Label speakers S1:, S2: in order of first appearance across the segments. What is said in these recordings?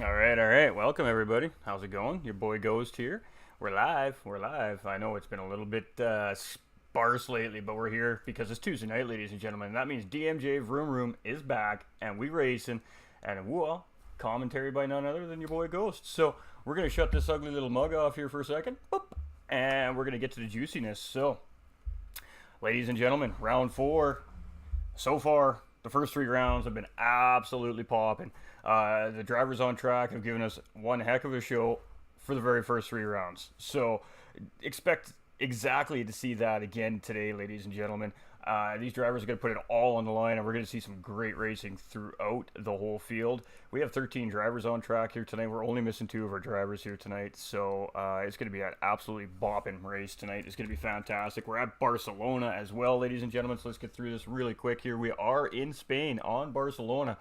S1: All right. Welcome everybody. How's it going? Your boy Ghost here. We're live. We're live. I know it's been a little bit sparse lately, but we're here because it's Tuesday night, ladies and gentlemen. That means DMJ Vroom Room is back, and we racing, and well, commentary by none other than your boy Ghost. So we're gonna shut this ugly little mug off here for a second, boop, and we're gonna get to the juiciness. So, ladies and gentlemen, round four. So far, the first three rounds have been absolutely popping. The drivers on track have given us one heck of a show for the very first three rounds. So expect exactly to see that again today, ladies and gentlemen. These drivers are going to put it all on the line, and we're going to see some great racing throughout the whole field. We have 13 drivers on track here tonight. We're only missing two of our drivers here tonight, so it's going to be an absolutely bopping race tonight. It's going to be fantastic. We're at Barcelona as well, ladies and gentlemen, so let's get through this really quick here. We are in Spain on Barcelona.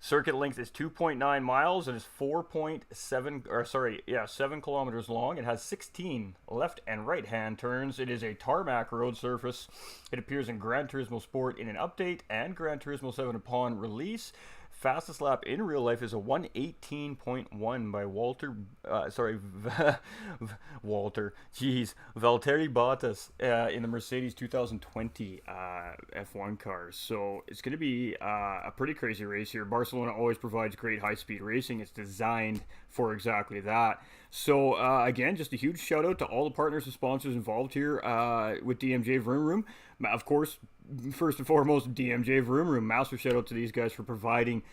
S1: Circuit length is 2.9 miles and is 7 kilometers long. It has 16 left and right hand turns. It is a tarmac road surface. It appears in Gran Turismo Sport in an update and Gran Turismo 7 upon release. Fastest lap in real life is a 118.1 by Valtteri Bottas in the Mercedes 2020 F1 cars. So it's going to be a pretty crazy race here. Barcelona always provides great high-speed racing. It's designed for exactly that. So again, just a huge shout out to all the partners and sponsors involved here with DMJ Vroom Room. Of course, first and foremost, DMJ Vroom Room. Massive shout out to these guys for providing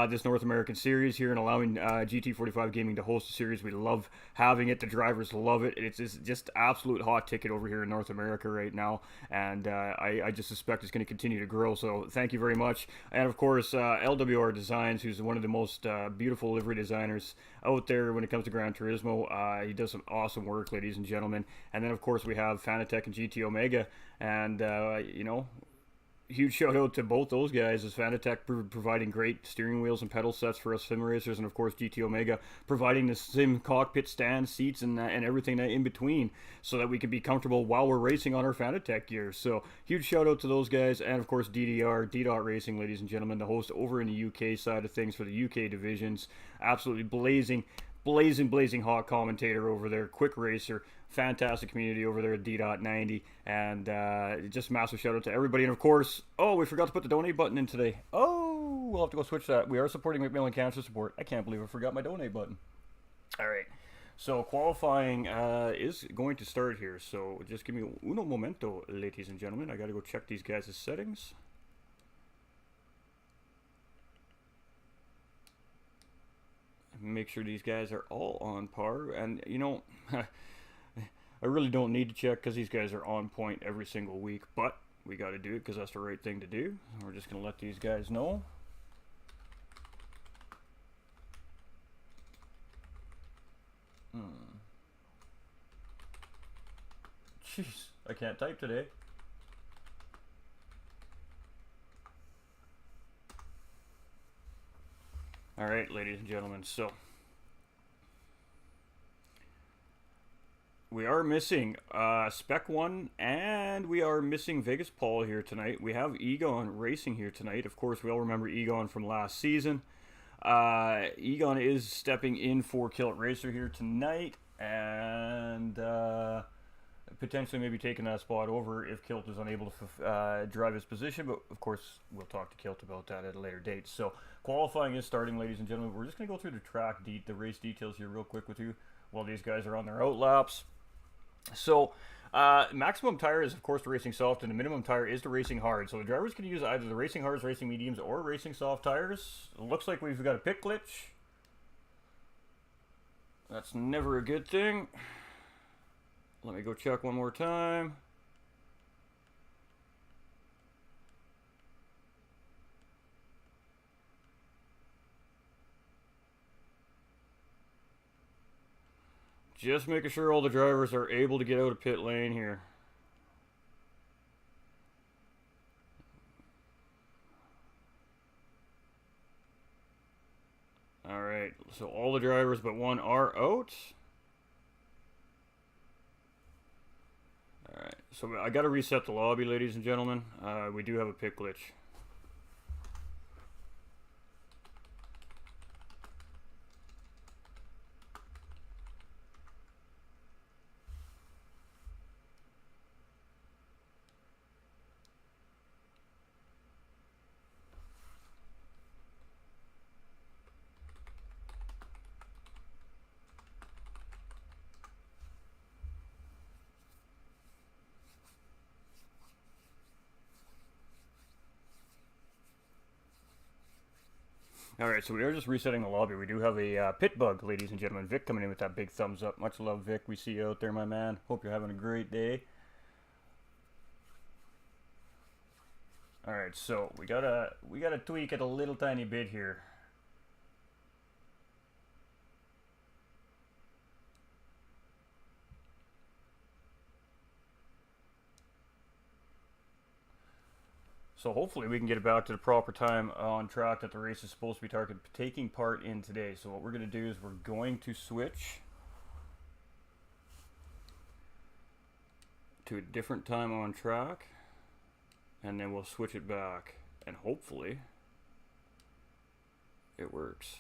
S1: this North American series here and allowing GT45 Gaming to host the series. We love having it. The drivers love it. It's just absolute hot ticket over here in North America right now, and I just suspect it's going to continue to grow. So thank you very much. And of course, LWR Designs, who's one of the most beautiful livery designers out there when it comes to Gran Turismo. He does some awesome work, ladies and gentlemen. And then of course we have Fanatec and GT Omega, and huge shout out to both those guys, as Fanatec providing great steering wheels and pedal sets for us sim racers, and of course GT Omega providing the sim cockpit stand, seats, and everything in between, so that we can be comfortable while we're racing on our Fanatec gear. So huge shout out to those guys, and of course DDR, D-Dot Racing, ladies and gentlemen, the host over in the UK side of things for the UK divisions. Absolutely blazing hot commentator over there, quick racer, fantastic community over there at D.90, and just massive shout out to everybody. And of course, oh, we forgot to put the donate button in today. Oh, we'll have to go switch that. We are supporting MacMillan Cancer Support. I can't believe I forgot my donate button. All right, so qualifying is going to start here, so just give me uno momento, ladies and gentlemen. I gotta go check these guys' settings. Make sure these guys are all on par, and you know I really don't need to check because these guys are on point every single week, but we got to do it because that's the right thing to do. We're just gonna let these guys know. Jeez, I can't type today. Alright, ladies and gentlemen, so we are missing Spec 1, and we are missing Vegas Paul here tonight. We have Egon racing here tonight. Of course, we all remember Egon from last season. Egon is stepping in for Kilt Racer here tonight, and potentially maybe taking that spot over if Kilt is unable to drive his position, but of course we'll talk to Kilt about that at a later date. So qualifying is starting, ladies and gentlemen. We're just going to go through the race details here real quick with you while these guys are on their out laps. So maximum tire is of course the racing soft, and the minimum tire is the racing hard. So the drivers can use either the racing hards, racing mediums, or racing soft tires. It looks like we've got a pit glitch. That's never a good thing. Let me go check one more time. Just making sure all the drivers are able to get out of pit lane here. Alright, so all the drivers but one are out. Alright, so I gotta reset the lobby, ladies and gentlemen. We do have a pit glitch. Alright, so we are just resetting the lobby. We do have a pit bug, ladies and gentlemen. Vic coming in with that big thumbs up. Much love, Vic. We see you out there, my man. Hope you're having a great day. Alright, so we gotta tweak it a little tiny bit here. So hopefully we can get it back to the proper time on track that the race is supposed to be taking part in today. So what we're going to do is we're going to switch to a different time on track, and then we'll switch it back, and hopefully it works.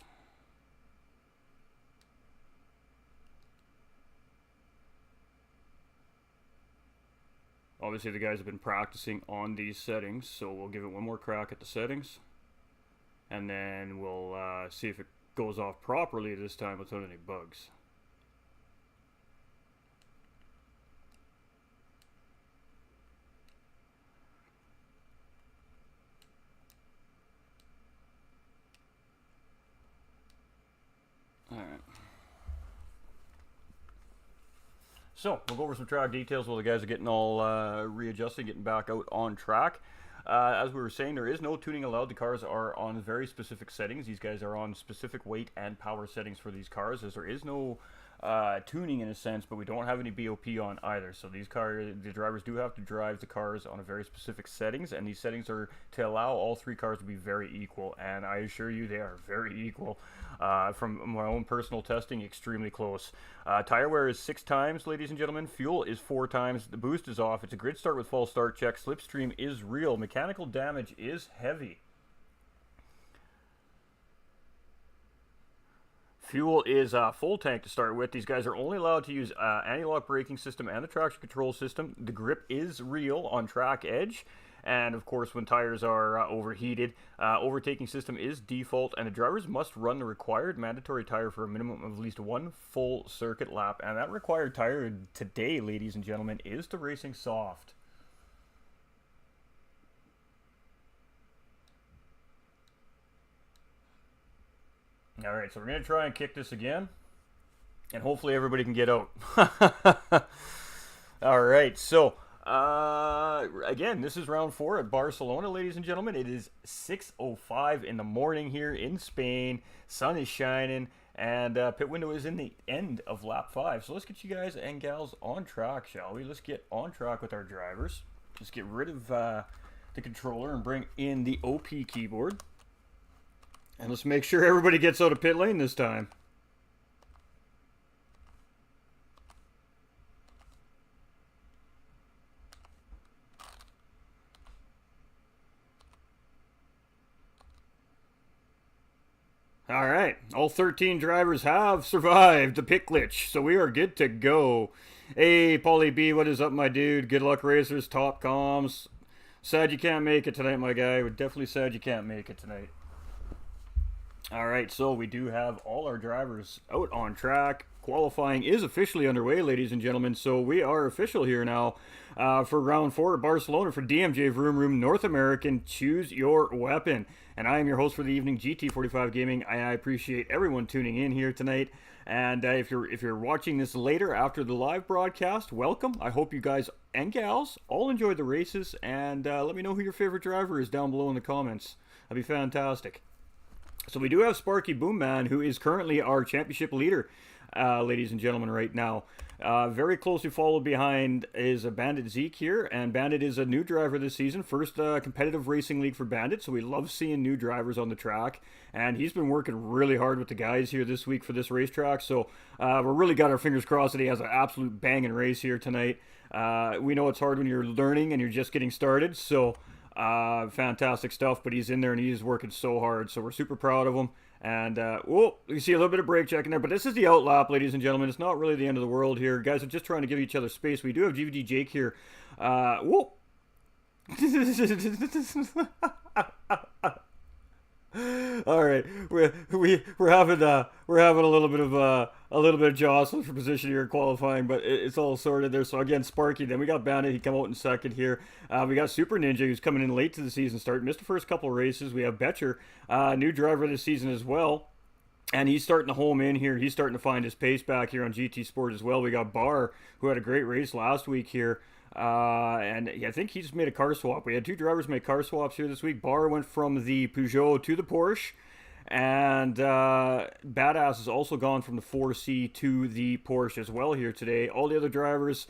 S1: Obviously the guys have been practicing on these settings, so we'll give it one more crack at the settings, and then we'll see if it goes off properly this time without any bugs. Alright. So, we'll go over some track details while the guys are getting all readjusted, getting back out on track. As we were saying, there is no tuning allowed. The cars are on very specific settings. These guys are on specific weight and power settings for these cars, as there is no tuning in a sense, but we don't have any BOP on either. So the drivers do have to drive the cars on a very specific settings, and these settings are to allow all three cars to be very equal, and I assure you they are very equal. From my own personal testing, extremely close. Tire wear is 6 times, ladies and gentlemen. Fuel is 4 times. The boost is off. It's a grid start with false start check. Slipstream is real. Mechanical damage is heavy. Fuel is full tank to start with. These guys are only allowed to use anti-lock braking system and the traction control system. The grip is real on track edge. And of course, when tires are overheated, overtaking system is default, and the drivers must run the required mandatory tire for a minimum of at least 1 full circuit lap. And that required tire today, ladies and gentlemen, is to Racing Soft. All right, so we're going to try and kick this again, and hopefully everybody can get out. All right, so again, this is round 4 at Barcelona, ladies and gentlemen. It is 6:05 in the morning here in Spain. Sun is shining, and pit window is in the end of lap 5. So let's get you guys and gals on track, shall we? Let's get on track with our drivers. Let's get rid of the controller and bring in the OP keyboard. And let's make sure everybody gets out of pit lane this time. All right, all 13 drivers have survived the pit glitch, so we are good to go. Hey, Paulie B, what is up, my dude? Good luck, racers, top comms. Sad you can't make it tonight, my guy. We're definitely sad you can't make it tonight. All right, so we do have all our drivers out on track. Qualifying is officially underway, ladies and gentlemen, so we are official here now for round 4 at Barcelona for DMJ Vroom Room North American. Choose your weapon. And I am your host for the evening, GT45 Gaming. I appreciate everyone tuning in here tonight. And if you're watching this later after the live broadcast, welcome. I hope you guys and gals all enjoyed the races, and let me know who your favorite driver is down below in the comments. That'd be fantastic. So we do have Sparky Boomman, who is currently our championship leader, ladies and gentlemen, right now. Very closely followed behind is a Bandit Zeke here, and Bandit is a new driver this season. First competitive racing league for Bandit, so we love seeing new drivers on the track. And he's been working really hard with the guys here this week for this racetrack, so we're really got our fingers crossed that he has an absolute banging race here tonight. We know it's hard when you're learning and you're just getting started, so fantastic stuff, but he's in there and he's working so hard, so we're super proud of him. And whoa, you see a little bit of brake checking there, but this is the outlap, ladies and gentlemen. It's not really the end of the world here. Guys are just trying to give each other space. We do have GVG Jake here. Whoa. All right, we're having a little bit of jostling for position here in qualifying, but it's all sorted there. So again, Sparky. Then we got Bandit. He come out in second here. We got Super Ninja, who's coming in late to the season start. Missed the first couple of races. We have Betcher, new driver this season as well. And he's starting to home in here. He's starting to find his pace back here on GT Sport as well. We got Barr, who had a great race last week here. And I think he just made a car swap. We had two drivers make car swaps here this week. Barr went from the Peugeot to the Porsche. And Badass has also gone from the 4C to the Porsche as well here today. All the other drivers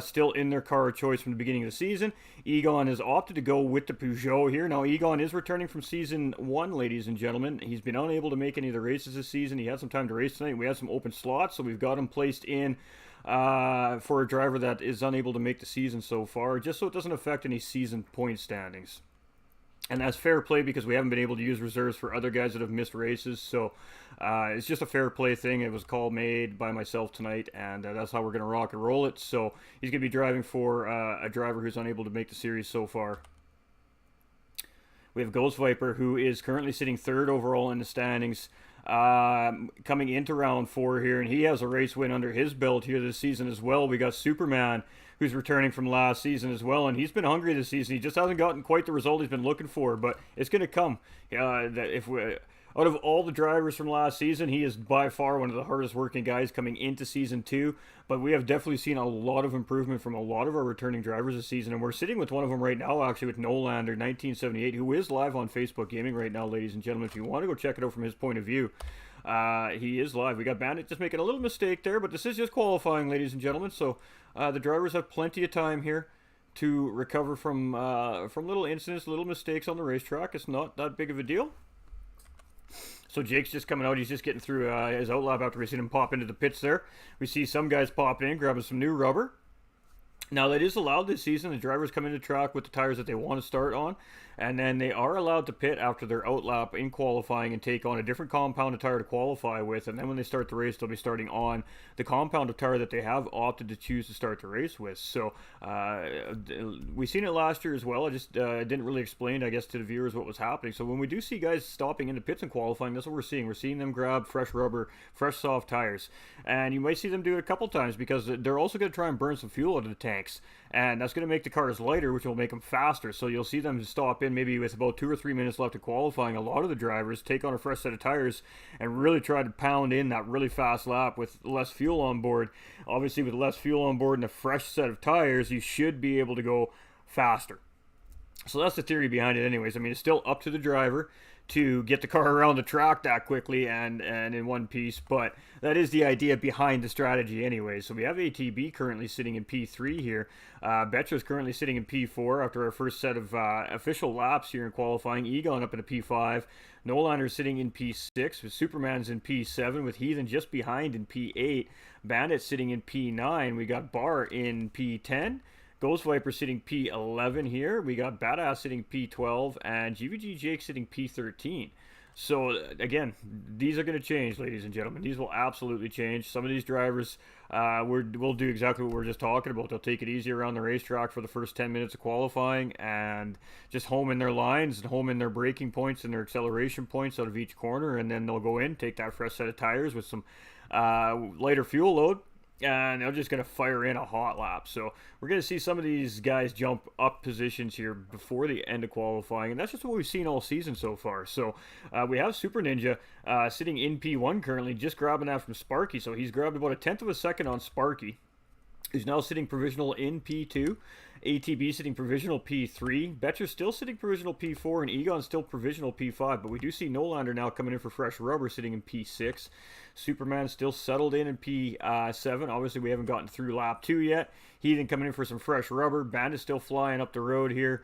S1: still in their car of choice from the beginning of the season. Egon has opted to go with the Peugeot here. Now, Egon is returning from Season 1, ladies and gentlemen. He's been unable to make any of the races this season. He had some time to race tonight. We had some open slots, so we've got him placed in for a driver that is unable to make the season so far, just so it doesn't affect any season point standings. And that's fair play because we haven't been able to use reserves for other guys that have missed races. So it's just a fair play thing. It was a call made by myself tonight, and that's how we're going to rock and roll it. So he's going to be driving for a driver who's unable to make the series so far. We have Ghost Viper, who is currently sitting third overall in the standings, coming into round 4 here, and he has a race win under his belt here this season as well. We got Superman, who's returning from last season as well, and he's been hungry this season. He just hasn't gotten quite the result he's been looking for, but it's going to come. Out of all the drivers from last season, he is by far one of the hardest working guys coming into Season 2, but we have definitely seen a lot of improvement from a lot of our returning drivers this season, and we're sitting with one of them right now, actually, with Nolander 1978, who is live on Facebook Gaming right now, ladies and gentlemen. If you want to go check it out from his point of view, he is live. We got Bandit just making a little mistake there, but this is just qualifying, ladies and gentlemen, so the drivers have plenty of time here to recover from little incidents, little mistakes on the racetrack. It's not that big of a deal. So Jake's just coming out. He's just getting through his outlap after we seen him pop into the pits there. We see some guys popping in, grabbing some new rubber. Now, that is allowed this season. The drivers come into track with the tires that they want to start on, and then they are allowed to pit after their outlap in qualifying and take on a different compound of tire to qualify with, and then when they start the race, they'll be starting on the compound of tire that they have opted to choose to start the race with. So, we've seen it last year as well. I just didn't really explain, I guess, to the viewers what was happening. So when we do see guys stopping in the pits and qualifying, that's what we're seeing. We're seeing them grab fresh rubber, fresh soft tires, and you might see them do it a couple times because they're also going to try and burn some fuel out of the tanks. And that's going to make the cars lighter, which will make them faster. So you'll see them stop in maybe with about 2 or 3 minutes left of qualifying. A lot of the drivers take on a fresh set of tires and really try to pound in that really fast lap with less fuel on board. Obviously, with less fuel on board and a fresh set of tires, you should be able to go faster. So that's the theory behind it anyways. I mean, it's still up to the driver to get the car around the track that quickly and in one piece, but that is the idea behind the strategy anyway. So we have ATB currently sitting in P3 here. Betcha is currently sitting in P4 after our first set of official laps here in qualifying. Egon up in a P5. Nolander sitting in P6 with Superman's in P7 with Heathen just behind in P8. Bandit sitting in P9. We got Barr in P10. Ghost Viper sitting P11 here. We got Badass sitting P12 and GVG Jake sitting P13. So again, these are going to change, ladies and gentlemen. These will absolutely change. Some of these drivers will do exactly what we're just talking about. They'll take it easy around the racetrack for the first 10 minutes of qualifying and just home in their lines and home in their braking points and their acceleration points out of each corner. And then they'll go in, take that fresh set of tires with some lighter fuel load, and they're just going to fire in a hot lap. So we're going to see some of these guys jump up positions here before the end of qualifying, and that's just what we've seen all season so far. So we have Super Ninja sitting in P1 currently, just grabbing that from Sparky. So he's grabbed about 1/10 of a second on Sparky, who's now sitting provisional in P2. ATB sitting provisional P3. Betcher's still sitting provisional P4, and Egon's still provisional P5. But we do see Nolander now coming in for fresh rubber, sitting in P6. Superman still settled in P7. Obviously, we haven't gotten through lap 2 yet. Heathen coming in for some fresh rubber. Bandit's still flying up the road here.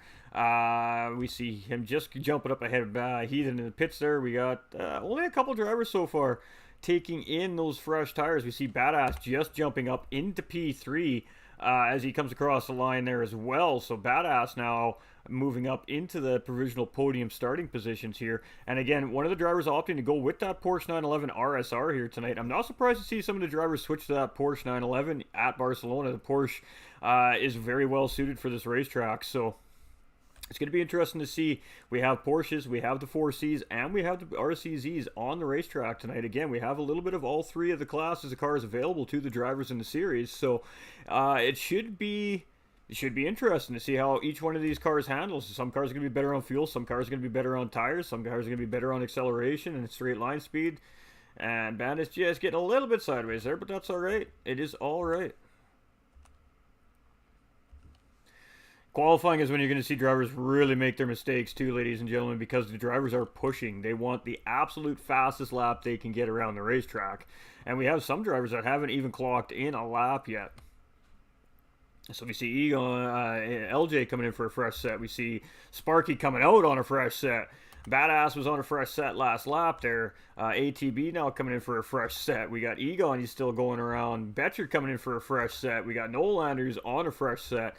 S1: We see him just jumping up ahead of Heathen in the pits there. We got only a couple drivers so far taking in those fresh tires. We see Badass just jumping up into P3 as he comes across the line there as well. So Badass now moving up into the provisional podium starting positions here. And again, one of the drivers opting to go with that Porsche 911 RSR here tonight. I'm not surprised to see some of the drivers switch to that Porsche 911 at Barcelona. The Porsche is very well suited for this racetrack. So It's going to be interesting to see. We have Porsches, we have the 4Cs, and we have the RCZs on the racetrack tonight. Again, we have a little bit of all three of the classes of cars available to the drivers in the series. So it should be interesting to see how each one of these cars handles. Some cars are going to be better on fuel, some cars are going to be better on tires, some cars are going to be better on acceleration and straight line speed. And Bandit's just getting a little bit sideways there, but that's all right. It is all right. Qualifying is when you're going to see drivers really make their mistakes too, ladies and gentlemen, because the drivers are pushing. They want the absolute fastest lap they can get around the racetrack. And we have some drivers that haven't even clocked in a lap yet. So we see Egon, LJ coming in for a fresh set. We see Sparky coming out on a fresh set. Badass was on a fresh set last lap there. ATB now coming in for a fresh set. We got Egon, he's still going around. Betcher coming in for a fresh set. We got Nolanders on a fresh set.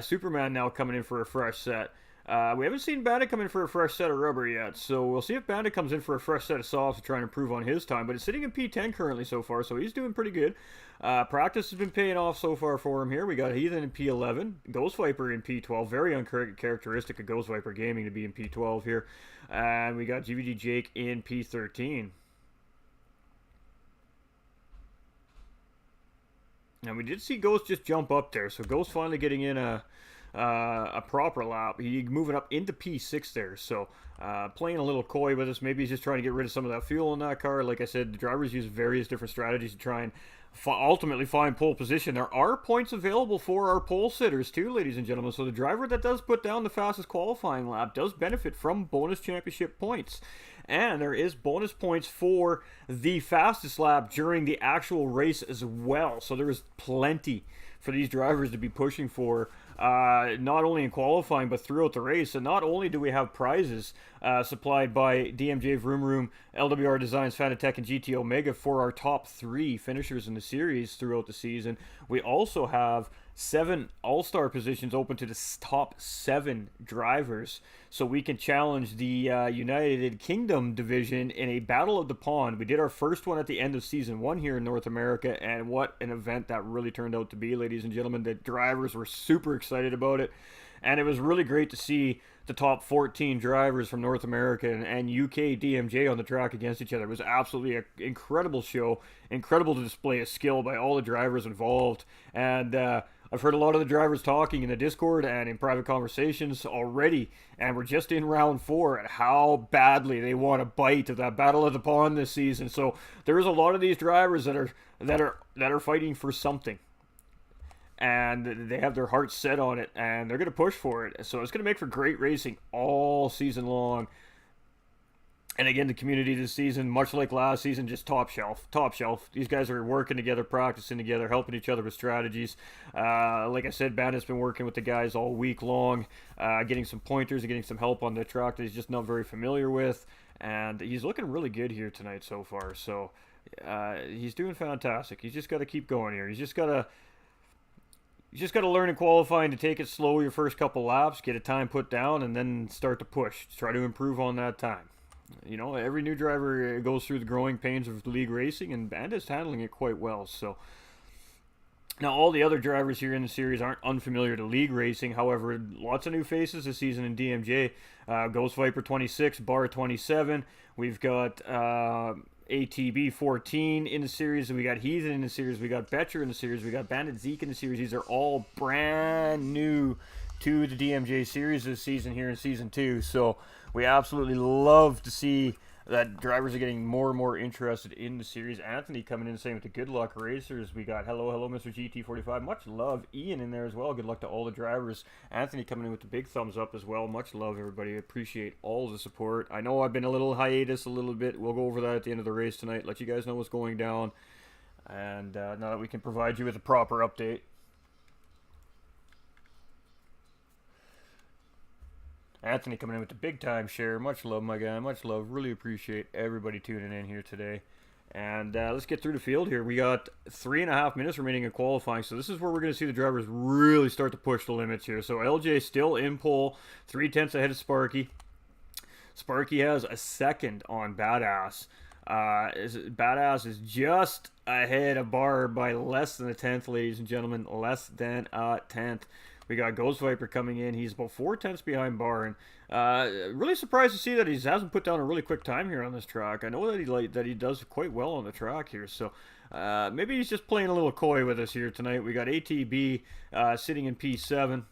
S1: Superman now coming in for a fresh set. We haven't seen Bandit come in for a fresh set of rubber yet, so we'll see if Bandit comes in for a fresh set of softs to try and improve on his time. But it's sitting in P10 currently so far, so he's doing pretty good. Practice has been paying off so far for him here. We got Heathen in P11, Ghost Viper in P12. Very uncharacteristic of Ghost Viper Gaming to be in P12 here. And we got GVG Jake in P13. And we did see Ghost just jump up there, so Ghost finally getting in a proper lap. He moving up into P6 there, so playing a little coy with us. Maybe he's just trying to get rid of some of that fuel in that car. Like I said, the drivers use various different strategies to try and ultimately find pole position. There are points available for our pole sitters too, ladies and gentlemen, so the driver that does put down the fastest qualifying lap does benefit from bonus championship points. And there is bonus points for the fastest lap during the actual race as well. So there is plenty for these drivers to be pushing for, not only in qualifying but throughout the race. And not only do we have prizes supplied by DMJ Vroom Room, LWR Designs, Fanatec, and GT Omega for our top 3 finishers in the series throughout the season, we also have 7 all-star positions open to the top 7 drivers, so we can challenge the United Kingdom division in a battle of the pond. We did our first one at the end of season 1 here in North America, and what an event that really turned out to be, ladies and gentlemen. The drivers were super excited about it, and it was really great to see the top 14 drivers from North America and UK DMJ on the track against each other. It was absolutely an incredible show, incredible to display a skill by all the drivers involved. And I've heard a lot of the drivers talking in the Discord and in private conversations already, and we're just in round 4 at how badly they want a bite of that Battle of the Pond this season. So there is a lot of these drivers that are fighting for something, and they have their hearts set on it, and they're going to push for it. So it's going to make for great racing all season long. And again, the community this season, much like last season, just top shelf. Top shelf. These guys are working together, practicing together, helping each other with strategies. Like I said, Bandit's been working with the guys all week long, getting some pointers and getting some help on the track that he's just not very familiar with. And he's looking really good here tonight so far. So he's doing fantastic. He's just got to keep going here. He's just got to learn in qualifying to take it slow your first couple laps, get a time put down, and then start to push. Try to improve on that time. You know, every new driver goes through the growing pains of league racing, and Bandit's handling it quite well. So now all the other drivers here in the series aren't unfamiliar to league racing. However, lots of new faces this season in DMJ. Ghost Viper 26, Bar 27. We've got ATB 14 in the series, and we got Heathen in the series, we got Betcher in the series, we got Bandit Zeke in the series. These are all brand new to the DMJ series this season here in season 2. So we absolutely love to see that drivers are getting more and more interested in the series. Anthony coming in saying with the good luck racers. We got hello Mr. GT45, much love. Ian in there as well, good luck to all the drivers. Anthony coming in with the big thumbs up as well, much love everybody. Appreciate all the support. I know I've been a little hiatus a little bit. We'll go over that at the end of the race tonight, let you guys know what's going down, and now that we can provide you with a proper update. Anthony coming in with the big time share. Much love, my guy. Much love. Really appreciate everybody tuning in here today. And let's get through the field here. We got 3.5 minutes remaining in qualifying. So this is where we're going to see the drivers really start to push the limits here. So LJ still in pole. 0.3 ahead of Sparky. Sparky has a second on Badass. Badass is just ahead of Bar by less than a tenth, ladies and gentlemen. Less than a tenth. We got Ghost Viper coming in. He's about 4 tenths behind Bar, and really surprised to see that he hasn't put down a really quick time here on this track. I know that he does quite well on the track here, so maybe he's just playing a little coy with us here tonight. We got ATB sitting in P7.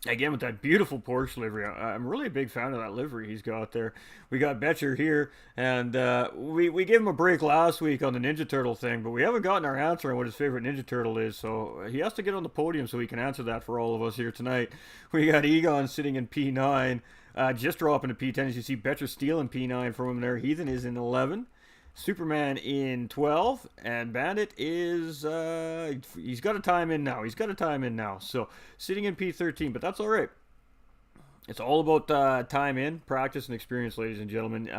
S1: Again, with that beautiful Porsche livery. I'm really a big fan of that livery he's got there. We got Betcher here, and we gave him a break last week on the Ninja Turtle thing, but we haven't gotten our answer on what his favorite Ninja Turtle is, so he has to get on the podium so he can answer that for all of us here tonight. We got Egon sitting in P9, just dropping to P10. As you see, Betcher stealing P9 from him there. Heathen is in 11. Superman in 12, and Bandit is, he's got a time in now. So, sitting in P13, but that's all right. It's all about time in, practice, and experience, ladies and gentlemen.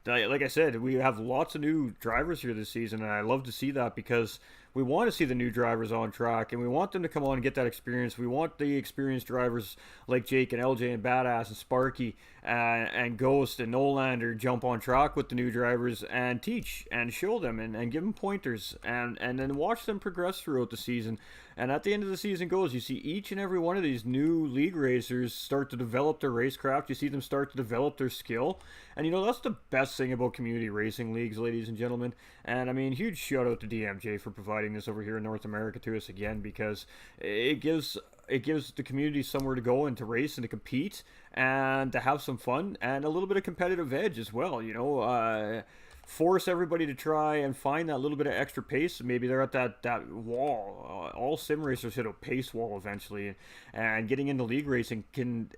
S1: Like I said, we have lots of new drivers here this season, and I love to see that because we want to see the new drivers on track, and we want them to come on and get that experience. We want the experienced drivers like Jake and LJ and Badass and Sparky and Ghost and Nolander jump on track with the new drivers and teach and show them and give them pointers and then watch them progress throughout the season. And at the end of the season goes, you see each and every one of these new league racers start to develop their racecraft. You see them start to develop their skill. And, you know, that's the best thing about community racing leagues, ladies and gentlemen. And, I mean, huge shout out to DMJ for providing this over here in North America to us again, because it gives the community somewhere to go and to race and to compete and to have some fun and a little bit of competitive edge as well, you know. Force everybody to try and find that little bit of extra pace. Maybe they're at that wall. All sim racers hit a pace wall eventually, and getting into league racing can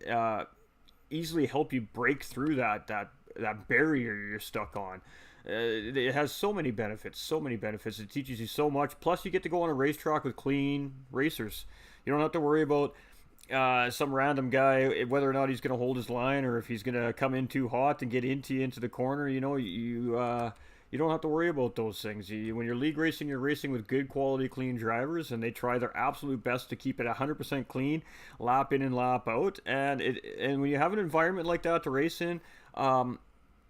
S1: easily help you break through that barrier you're stuck on. It has so many benefits. It teaches you so much. Plus, you get to go on a racetrack with clean racers. You don't have to worry about some random guy, whether or not he's going to hold his line or if he's going to come in too hot and get into the corner. You know, you don't have to worry about those things. When you're league racing, you're racing with good quality, clean drivers, and they try their absolute best to keep it 100% clean, lap in and lap out. And when you have an environment like that to race in,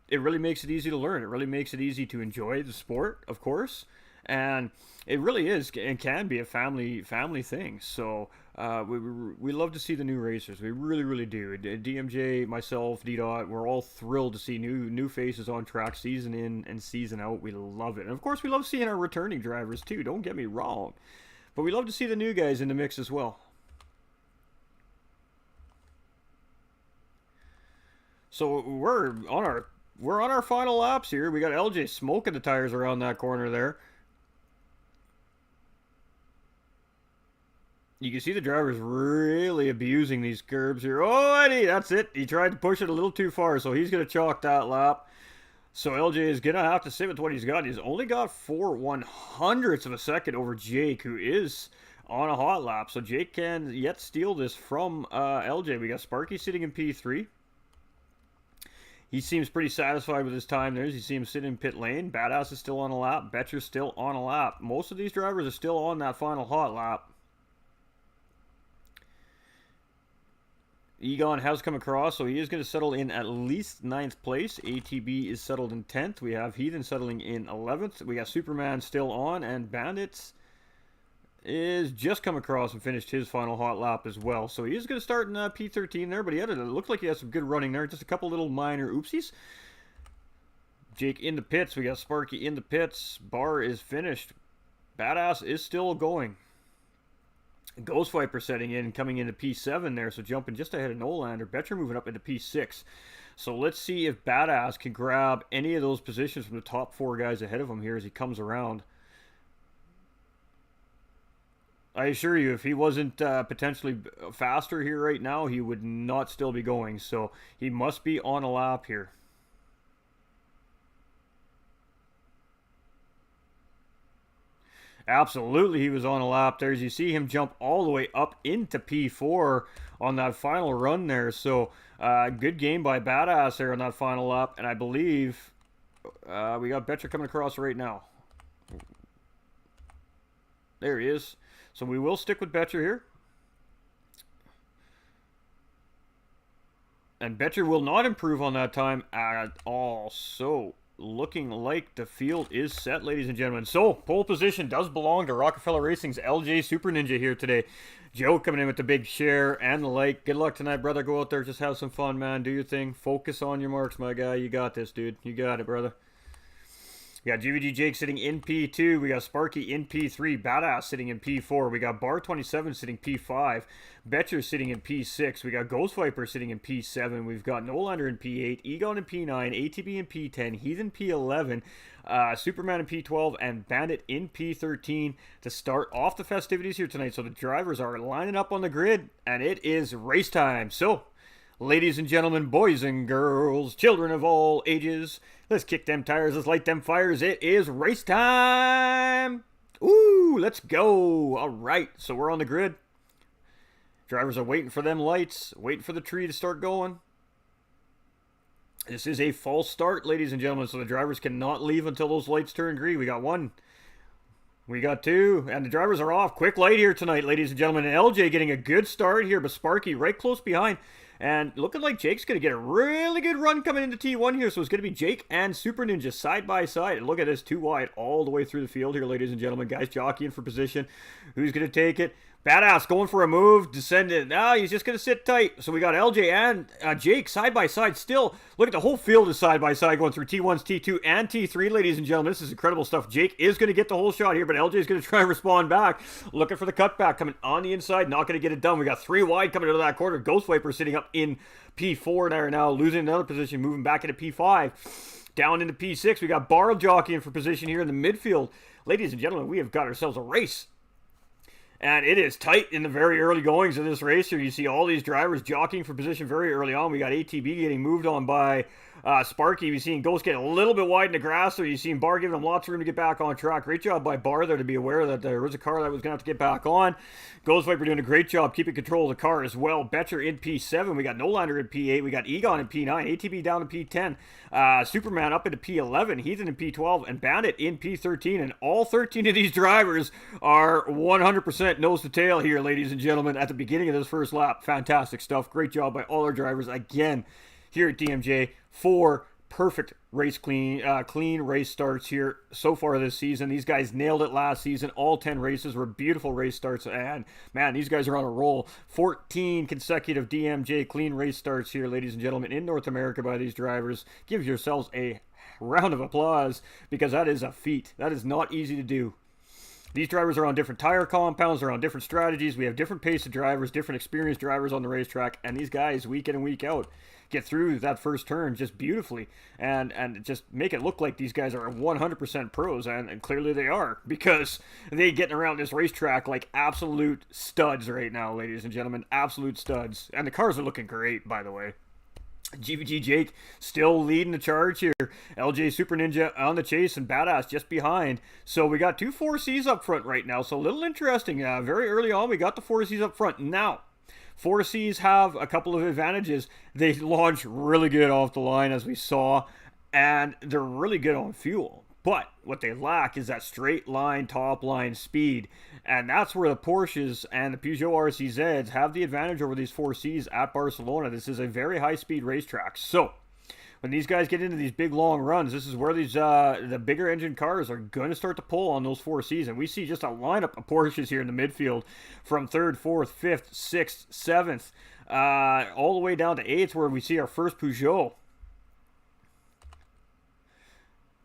S1: it really makes it easy to learn. It really makes it easy to enjoy the sport, of course. And it really is and can be a family thing. So we love to see the new racers. We really do. DMJ, myself, D-Dot, we're all thrilled to see new faces on track season in and season out. We love it. And of course, we love seeing our returning drivers too. Don't get me wrong. But we love to see the new guys in the mix as well. So we're on our final laps here. We got LJ smoking the tires around that corner there. You can see the driver's really abusing these curbs here. Oh, Eddie, that's it. He tried to push it a little too far, so he's going to chalk that lap. So LJ is going to have to sit with what he's got. He's only got 4/100ths of a second over Jake, who is on a hot lap. So Jake can yet steal this from LJ. We got Sparky sitting in P3. He seems pretty satisfied with his time there. You see him sitting in pit lane. Badass is still on a lap. Betcher's still on a lap. Most of these drivers are still on that final hot lap. Egon has come across, so he is going to settle in at least 9th place. ATB is settled in 10th. We have Heathen settling in 11th. We got Superman still on, and Bandits is just come across and finished his final hot lap as well. So he is going to start in P13 there, but it looked like he had some good running there. Just a couple little minor oopsies. Jake in the pits. We got Sparky in the pits. Bar is finished. Badass is still going. Ghost Viper setting in, coming into P7 there, so jumping just ahead of Nolander. Betcher moving up into P6. So let's see if Badass can grab any of those positions from the top 4 guys ahead of him here as he comes around. I assure you, if he wasn't potentially faster here right now, he would not still be going. So he must be on a lap here. Absolutely, he was on a lap there. As you see him jump all the way up into P4 on that final run there. So, good game by Badass there on that final lap. And I believe we got Betcher coming across right now. There he is. So we will stick with Betcher here. And Betcher will not improve on that time at all. So looking like the field is set, ladies and gentlemen. So, pole position does belong to Rockefeller Racing's LJ Super Ninja here today. Joe coming in with the big share and the like. Good luck tonight, brother. Go out there, just have some fun, man. Do your thing. Focus on your marks, my guy. You got this, dude. You got it, brother. We got GVG Jake sitting in P2. We got Sparky in P3. Badass sitting in P4. We got Bar27 sitting P5. Betcher sitting in P6. We got Ghost Viper sitting in P7. We've got Nolander in P8. Egon in P9. ATB in P10. Heathen P11. Superman in P12. And Bandit in P13 to start off the festivities here tonight. So the drivers are lining up on the grid. And it is race time. So, ladies and gentlemen, boys and girls, children of all ages, let's kick them tires, let's light them fires. It is race time. Ooh, let's go. All right, so we're on the grid. Drivers are waiting for them lights, waiting for the tree to start going. This is a false start, ladies and gentlemen, so the drivers cannot leave until those lights turn green. We got one. We got two, and the drivers are off. Quick light here tonight, ladies and gentlemen. And LJ getting a good start here, but Sparky right close behind. And looking like Jake's going to get a really good run coming into T1 here. So it's going to be Jake and Super Ninja side by side. And look at this, too wide all the way through the field here, ladies and gentlemen. Guys jockeying for position. Who's going to take it? Badass going for a move, descended. He's just going to sit tight. So we got LJ and Jake side by side still. Look at the whole field is side by side going through T1s, T2, and T3, ladies and gentlemen. This is incredible stuff. Jake is going to get the whole shot here, but LJ is going to try and respond back. Looking for the cutback coming on the inside. Not going to get it done. We got three wide coming into that corner. Ghost Viper sitting up in P4 there now, losing another position, moving back into P5. Down into P6. We got Barl jockeying for position here in the midfield. Ladies and gentlemen, we have got ourselves a race. And it is tight in the very early goings of this race here. You see all these drivers jockeying for position very early on. We got ATB getting moved on by Sparky. We've seen Ghost get a little bit wide in the grass, so you've seen Bar giving him lots of room to get back on track. Great job by Bar there to be aware that there was a car that was going to have to get back on. Ghost Viper doing a great job keeping control of the car as well. Betcher in P7. We got Nolander in P8. We got Egon in P9. ATB down in P10. Superman up into P11. Heathen in P12. And Bandit in P13. And all 13 of these drivers are 100% nose to tail here, ladies and gentlemen, at the beginning of this first lap. Fantastic stuff. Great job by all our drivers again here at DMJ. 4 perfect race clean race starts here so far this season. These guys nailed it last season. All 10 races were beautiful race starts, and man, these guys are on a roll. 14 consecutive DMJ clean race starts here, ladies and gentlemen, in North America by these drivers. Give yourselves a round of applause, because that is a feat. That is not easy to do. These drivers are on different tire compounds, they're on different strategies. We have different pace of drivers, different experienced drivers on the racetrack, and these guys, week in and week out, get through that first turn just beautifully and just make it look like these guys are 100% pros, and clearly they are, because they getting around this racetrack like absolute studs right now, ladies and gentlemen, absolute studs. And the cars are looking great, by the way. GVG Jake still leading the charge here. LJ Super Ninja on the chase, and Badass just behind. So we got two 4Cs up front right now. So a little interesting. Very early on, we got the 4Cs up front. Now, 4Cs have a couple of advantages. They launch really good off the line, as we saw, and they're really good on fuel. But what they lack is that straight line, top line speed. And that's where the Porsches and the Peugeot RCZs have the advantage over these 4Cs at Barcelona. This is a very high-speed racetrack. So, when these guys get into these big, long runs, this is where these the bigger engine cars are going to start to pull on those 4Cs. And we see just a lineup of Porsches here in the midfield from 3rd, 4th, 5th, 6th, 7th, all the way down to 8th, where we see our first Peugeot.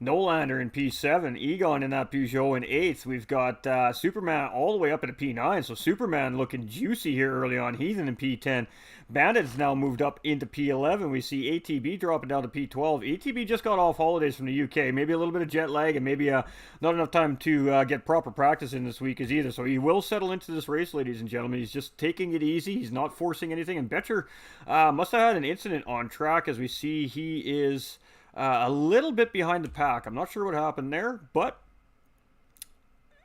S1: Nolander in P7, Egon in that Peugeot in 8th. We've got Superman all the way up into P9, so Superman looking juicy here early on. Heathen in P10. Bandit's now moved up into P11. We see ATB dropping down to P12. ATB just got off holidays from the UK. Maybe a little bit of jet lag, and maybe not enough time to get proper practice in this week either. So he will settle into this race, ladies and gentlemen. He's just taking it easy. He's not forcing anything. And Betcher must have had an incident on track, as we see he is a little bit behind the pack. I'm not sure what happened there, but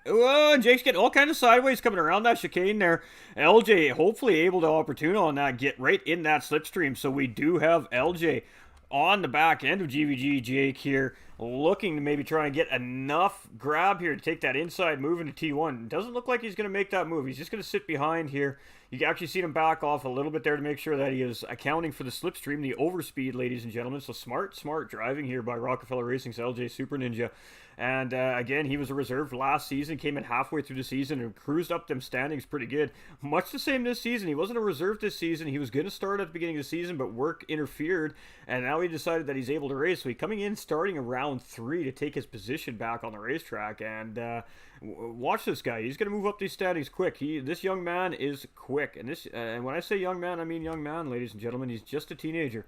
S1: Jake's getting all kind of sideways coming around that chicane there. LJ hopefully able to opportune on that, get right in that slipstream. So we do have LJ on the back end of GVG Jake here, looking to maybe try and get enough grab here to take that inside move into T1. Doesn't look like he's going to make that move. He's just going to sit behind here. You can actually see him back off a little bit there to make sure that he is accounting for the slipstream, the overspeed, ladies and gentlemen. So smart driving here by Rockefeller Racing's LJ Super Ninja. And again, he was a reserve last season, came in halfway through the season and cruised up them standings pretty good. Much the same this season. He wasn't a reserve this season. He was going to start at the beginning of the season, but work interfered, and now he decided that he's able to race. So he's coming in starting around 3 to take his position back on the racetrack. And watch this guy. He's going to move up these standings quick. This young man is quick. And when I say young man, I mean young man, ladies and gentlemen. He's just a teenager.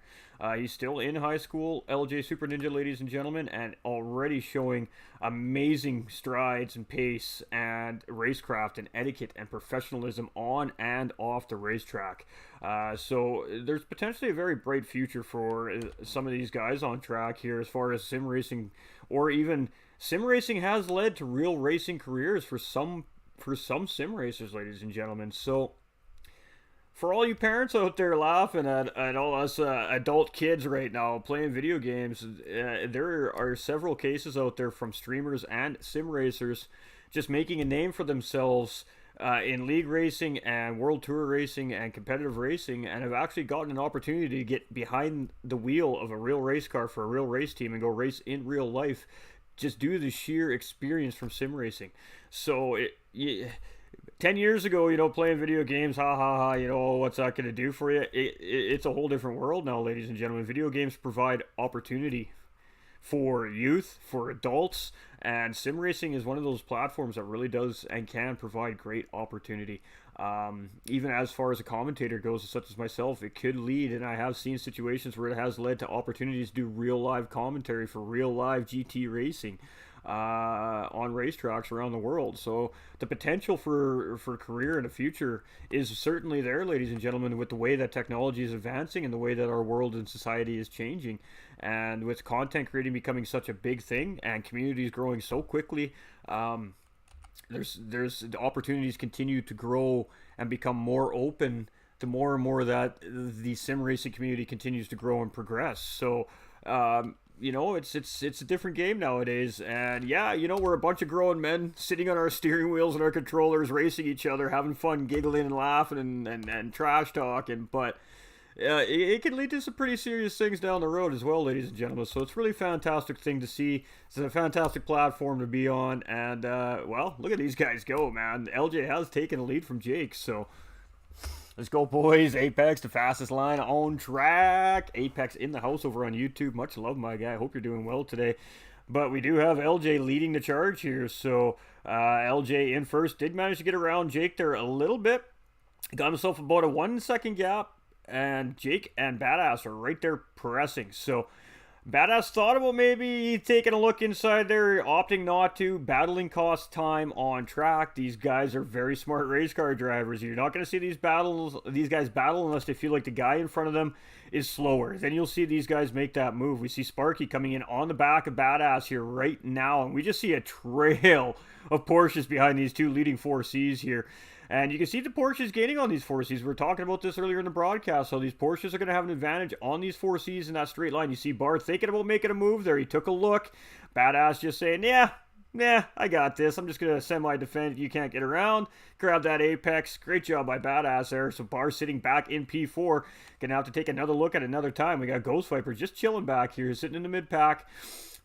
S1: He's still in high school, LJ Super Ninja, ladies and gentlemen, and already showing amazing strides and pace and racecraft and etiquette and professionalism on and off the racetrack. So there's potentially a very bright future for some of these guys on track here as far as sim racing, or even sim racing has led to real racing careers for some sim racers, ladies and gentlemen. So for all you parents out there laughing at all us adult kids right now playing video games, there are several cases out there from streamers and sim racers just making a name for themselves in league racing and world tour racing and competitive racing, and have actually gotten an opportunity to get behind the wheel of a real race car for a real race team and go race in real life, just due to the sheer experience from sim racing. So 10 years ago, playing video games, what's that going to do for you? It's a whole different world now, ladies and gentlemen. Video games provide opportunity for youth, for adults, and sim racing is one of those platforms that really does and can provide great opportunity. Even as far as a commentator goes, such as myself, it could lead, and I have seen situations where it has led to opportunities to do real live commentary for real live GT racing on racetracks around the world. So the potential for career in the future is certainly there, ladies and gentlemen, with the way that technology is advancing and the way that our world and society is changing, and with content creating becoming such a big thing and communities growing so quickly. There's the opportunities continue to grow and become more open the more and more that the sim racing community continues to grow and progress. So it's a different game nowadays. And yeah, we're a bunch of grown men sitting on our steering wheels and our controllers, racing each other, having fun, giggling and laughing and trash talking. But it can lead to some pretty serious things down the road as well, ladies and gentlemen. So it's really a fantastic thing to see. It's a fantastic platform to be on. And, well, look at these guys go, man. LJ has taken the lead from Jake. So let's go, boys. Apex, the fastest line on track. Apex in the house over on YouTube. Much love, my guy. I hope you're doing well today. But we do have LJ leading the charge here. So LJ in first. Did manage to get around Jake there a little bit. Got himself about a 1 second gap. And Jake and Badass are right there pressing. So Badass thought about maybe taking a look inside there, opting not to. Battling costs time on track. These guys are very smart race car drivers. You're not going to see these guys battle unless they feel like the guy in front of them is slower. Then you'll see these guys make that move. We see Sparky coming in on the back of Badass here right now, and we just see a trail of Porsches behind these two leading 4Cs here. And you can see the Porsches gaining on these 4Cs. We were talking about this earlier in the broadcast. So these Porsches are going to have an advantage on these 4Cs in that straight line. You see Bar thinking about making a move there. He took a look. Badass just saying, yeah, I got this. I'm just going to semi-defend. You can't get around. Grab that Apex. Great job by Badass there. So Bar sitting back in P4. Going to have to take another look at another time. We got Ghost Viper just chilling back here, sitting in the mid-pack,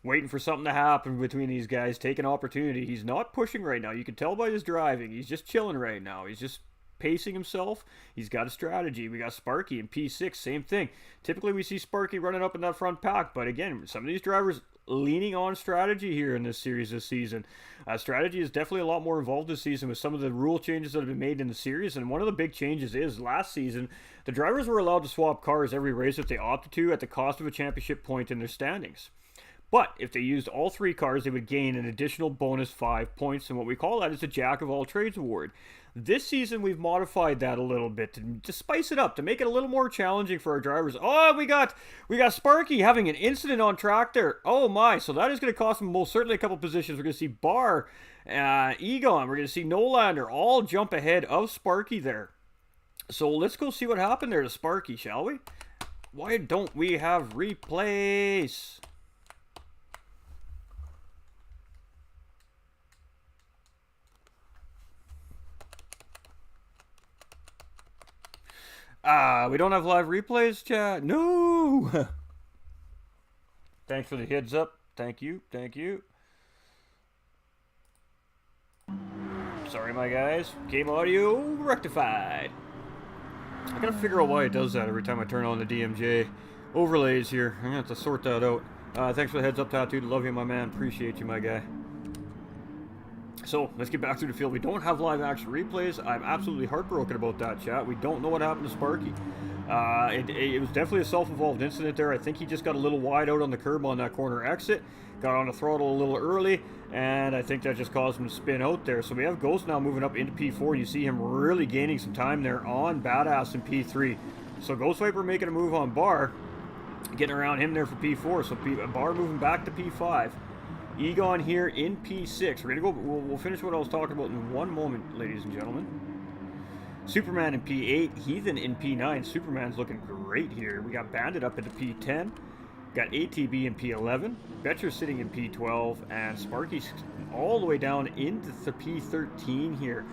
S1: waiting for something to happen between these guys, taking opportunity. He's not pushing right now. You can tell by his driving. He's just chilling right now. He's just pacing himself. He's got a strategy. We got Sparky in P6, same thing. Typically, we see Sparky running up in that front pack, but again, some of these drivers leaning on strategy here in this series this season. Strategy is definitely a lot more involved this season with some of the rule changes that have been made in the series, and one of the big changes is last season, the drivers were allowed to swap cars every race if they opted to at the cost of a championship point in their standings. But if they used all 3 cars, they would gain an additional bonus 5 points, and what we call that is the Jack of All Trades award. This season, we've modified that a little bit to spice it up, to make it a little more challenging for our drivers. Oh, we got Sparky having an incident on track there. Oh my, so that is going to cost him most certainly a couple positions. We're going to see Bar, Egon, we're going to see Nolander all jump ahead of Sparky there. So let's go see what happened there to Sparky, shall we? Why don't we have replays? We don't have live replays, chat. No. Thanks for the heads up. Thank you. Thank you. Sorry, my guys. Game audio rectified. I gotta figure out why it does that every time I turn on the DMJ overlays here. I'm gonna have to sort that out. Thanks for the heads up, Tattooed. Love you, my man. Appreciate you, my guy. So, let's get back to the field. We don't have live action replays. I'm absolutely heartbroken about that, chat. We don't know what happened to Sparky. It was definitely a self-involved incident there. I think he just got a little wide out on the curb on that corner exit. Got on the throttle a little early, and I think that just caused him to spin out there. So we have Ghost now moving up into P4. You see him really gaining some time there on Badass in P3. So Ghost Viper making a move on Bar, getting around him there for P4. So Bar moving back to P5. Egon here in P6. We're gonna go. We'll finish what I was talking about in one moment, ladies and gentlemen. Superman in P8, Heathen in P9. Superman's looking great here. We got Bandit up into P10. Got ATB in P11. Betcher sitting in P12, and Sparky's all the way down into the P13 here.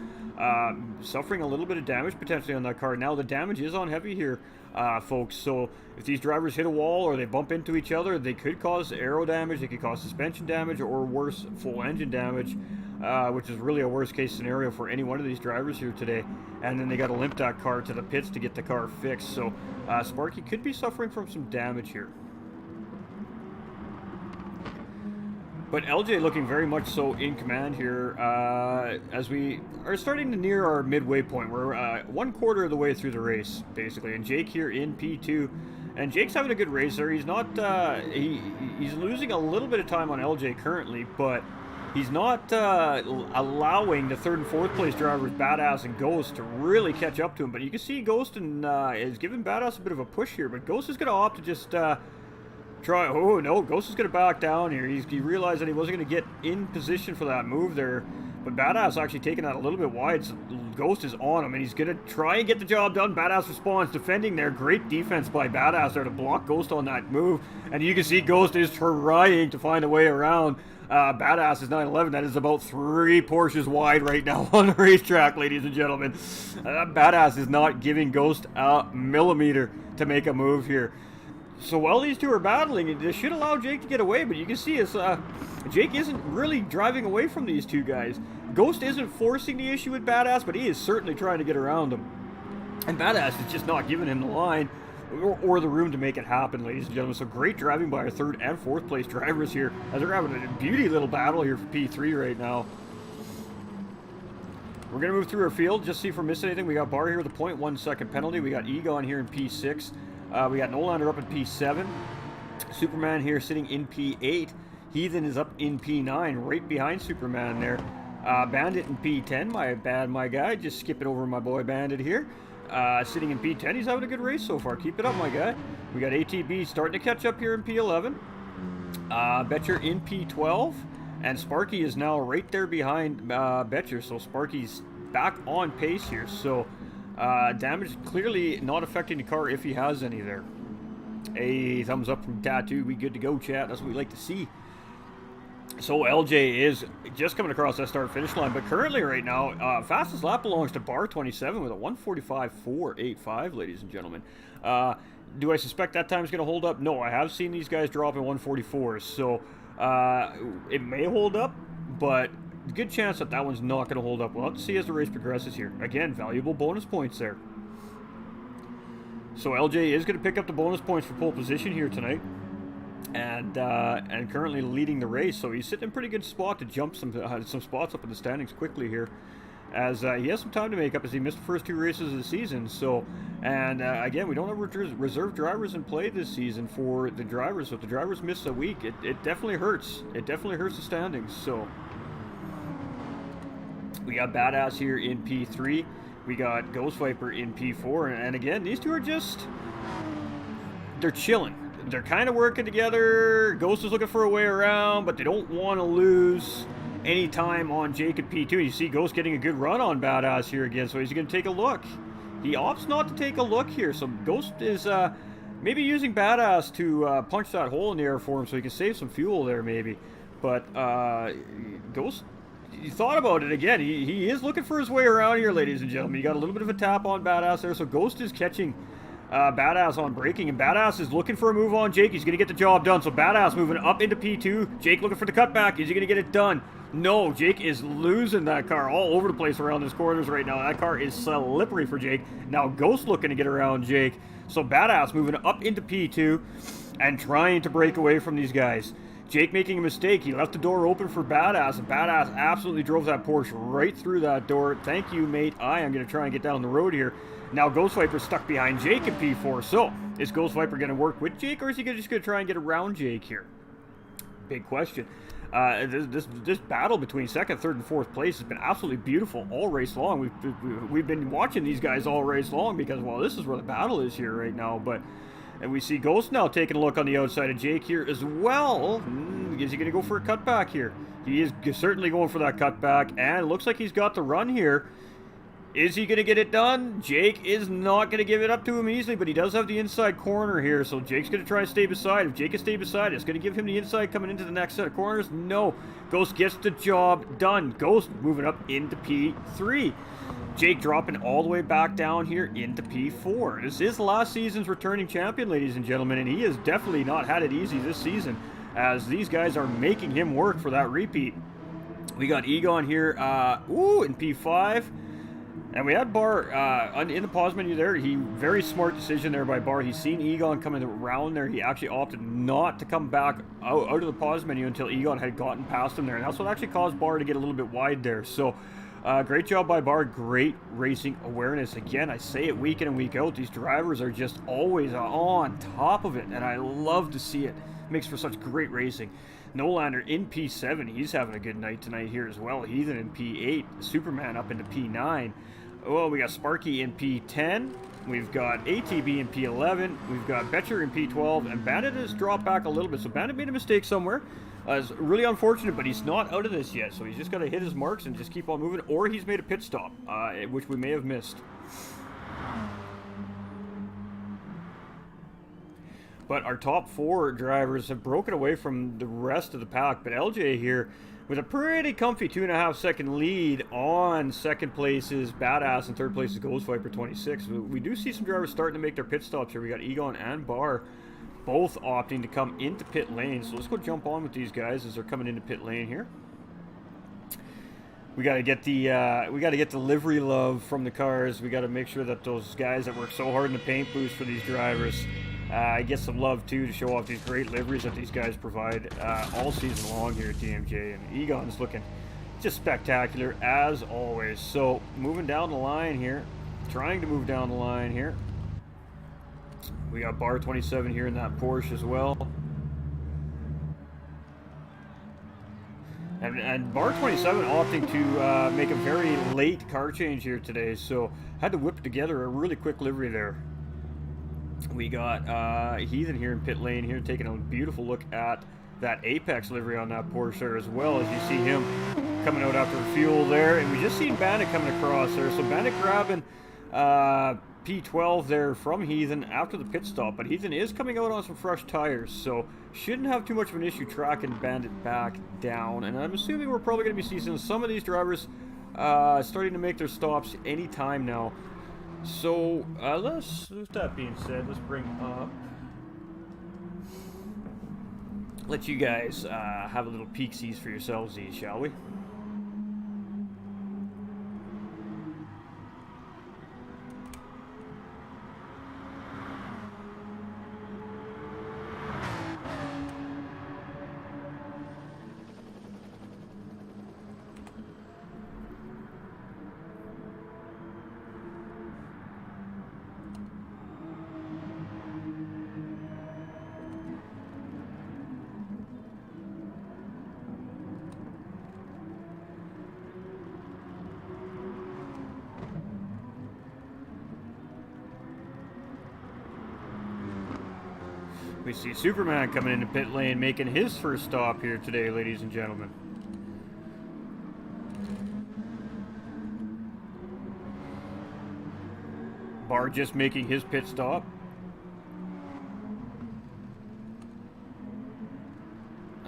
S1: Suffering a little bit of damage potentially on that car. Now the damage is on heavy here, folks. So if these drivers hit a wall or they bump into each other, they could cause aero damage, they could cause suspension damage, or worse, full engine damage, which is really a worst case scenario for any one of these drivers here today. And then they got to limp that car to the pits to get the car fixed. So Sparky could be suffering from some damage here. But LJ looking very much so in command here as we are starting to near our midway point. We're 1/4 of the way through the race, basically. And Jake here in P2. And Jake's having a good race there. He's not, he's losing a little bit of time on LJ currently, but he's not allowing the 3rd and 4th place drivers, Badass and Ghost, to really catch up to him. But you can see Ghost is giving Badass a bit of a push here. But Ghost is going to opt to just... Oh no, Ghost is going to back down here. He realized that he wasn't going to get in position for that move there. But Badass actually taking that a little bit wide, so Ghost is on him, and he's going to try and get the job done. Badass responds, defending there. Great defense by Badass there to block Ghost on that move. And you can see Ghost is trying to find a way around. Badass is 911. That is about 3 Porsches wide right now on the racetrack, ladies and gentlemen. Badass is not giving Ghost a millimeter to make a move here. So while these two are battling, this should allow Jake to get away, but you can see Jake isn't really driving away from these two guys. Ghost isn't forcing the issue with Badass, but he is certainly trying to get around him. And Badass is just not giving him the line or the room to make it happen, ladies and gentlemen. So great driving by our 3rd and 4th place drivers here, as they're having a beauty little battle here for P3 right now. We're going to move through our field, just see if we're missing anything. We got Bar here with a 0.1 second penalty. We got Egon here in P6. We got Nolander up in P7. Superman here sitting in P8. Heathen is up in P9, right behind Superman there. Bandit in P10, my guy. Just skipping over my boy Bandit here. Sitting in P10, he's having a good race so far. Keep it up, my guy. We got ATB starting to catch up here in P11. Betcher in P12. And Sparky is now right there behind Betcher. So Sparky's back on pace here. So... damage clearly not affecting the car if he has any there. A thumbs up from Tattoo. We good to go, chat. That's what we like to see. So LJ is just coming across that start-finish line, but currently right now, fastest lap belongs to Bar 27 with a 1:45.485, ladies and gentlemen. Do I suspect that time's going to hold up? No, I have seen these guys drop in 1:44s, so it may hold up, but good chance that that one's not going to hold up. We'll have to see as the race progresses here. Again, valuable bonus points there. So LJ is going to pick up the bonus points for pole position here tonight, and currently leading the race. So he's sitting in a pretty good spot to jump some spots up in the standings quickly here, as he has some time to make up as he missed the first 2 races of the season. So, and again, we don't have reserve drivers in play this season for the drivers. So if the drivers miss a week, it definitely hurts. It definitely hurts the standings. So. We got Badass here in P3. We got Ghost Viper in P4. And again, these two are just... they're chilling. They're kind of working together. Ghost is looking for a way around, but they don't want to lose any time on Jake at P2. You see Ghost getting a good run on Badass here again, so he's going to take a look. He opts not to take a look here, so Ghost is maybe using Badass to punch that hole in the air for him so he can save some fuel there maybe. But Ghost... he thought about it again. He is looking for his way around here, ladies and gentlemen. You got a little bit of a tap on Badass there, so Ghost is catching Badass on braking, and Badass is looking for a move on Jake. He's going to get the job done, so Badass moving up into P2. Jake looking for the cutback. Is he going to get it done? No, Jake is losing that car all over the place around his corners right now. That car is slippery for Jake. Now Ghost looking to get around Jake. So Badass moving up into P2 and trying to break away from these guys. Jake making a mistake. He left the door open for Badass, and Badass absolutely drove that Porsche right through that door. Thank you, mate. I am going to try and get down the road here. Now Ghost Viper's stuck behind Jake in P4. So, is Ghost Viper going to work with Jake, or is he just going to try and get around Jake here? Big question. This battle between second, third, and fourth place has been absolutely beautiful all race long. We've been watching these guys all race long because, well, this is where the battle is here right now. And we see Ghost now taking a look on the outside of Jake here as well. Is he going to go for a cutback here? He is certainly going for that cutback, and it looks like he's got the run here. Is he going to get it done? Jake is not going to give it up to him easily, but he does have the inside corner here, so Jake's going to try and stay beside. If Jake can stay beside, it's going to give him the inside coming into the next set of corners. No. Ghost gets the job done. Ghost moving up into P3. Jake dropping all the way back down here into P4. This is last season's returning champion, ladies and gentlemen, and he has definitely not had it easy this season, as these guys are making him work for that repeat. We got Egon here, in P5. And we had Bar in the pause menu there. Very smart decision there by Bar. He's seen Egon coming around there. He actually opted not to come back out of the pause menu until Egon had gotten past him there. And that's what actually caused Bar to get a little bit wide there. So, great job by Bar. Great racing awareness. Again, I say it week in and week out. These drivers are just always on top of it. And I love to see it. Makes for such great racing. Nolander in P7. He's having a good night tonight here as well. Heathen in P8. Superman up into P9. Well, we got Sparky in P10. We've got ATB in P11. We've got Betcher in P12. And Bandit has dropped back a little bit. So Bandit made a mistake somewhere. It's really unfortunate, but he's not out of this yet. So he's just got to hit his marks and just keep on moving. Or he's made a pit stop, which we may have missed. But our top four drivers have broken away from the rest of the pack. But LJ here with a pretty comfy 2.5 second lead on second place is Badass, and third place is Ghost Viper 26. We do see some drivers starting to make their pit stops here. We got Egon and Bar both opting to come into pit lane. So let's go jump on with these guys as they're coming into pit lane here. We got to get the livery love from the cars. We got to make sure that those guys that work so hard in the paint booths for these drivers get some love too, to show off these great liveries that these guys provide all season long here at DMJ. And Egon's looking just spectacular as always. So moving down the line here, trying to move down the line here. We got Bar 27 here in that Porsche as well. And Bar 27 opting to make a very late car change here today, so had to whip together a really quick livery there. We got Heathen here in pit lane here, taking a beautiful look at that Apex livery on that Porsche there, as well as you see him coming out after fuel there. And we just seen Bandit coming across there, so Bandit grabbing P12 there from Heathen after the pit stop, but Heathen is coming out on some fresh tires, so shouldn't have too much of an issue tracking Bandit back down. And I'm assuming we're probably going to be seeing some of these drivers starting to make their stops anytime now. So with that being said, let's bring up, let you guys have a little peek-sees for yourselves, shall we? We see Superman coming into pit lane, making his first stop here today, ladies and gentlemen. Bar just making his pit stop.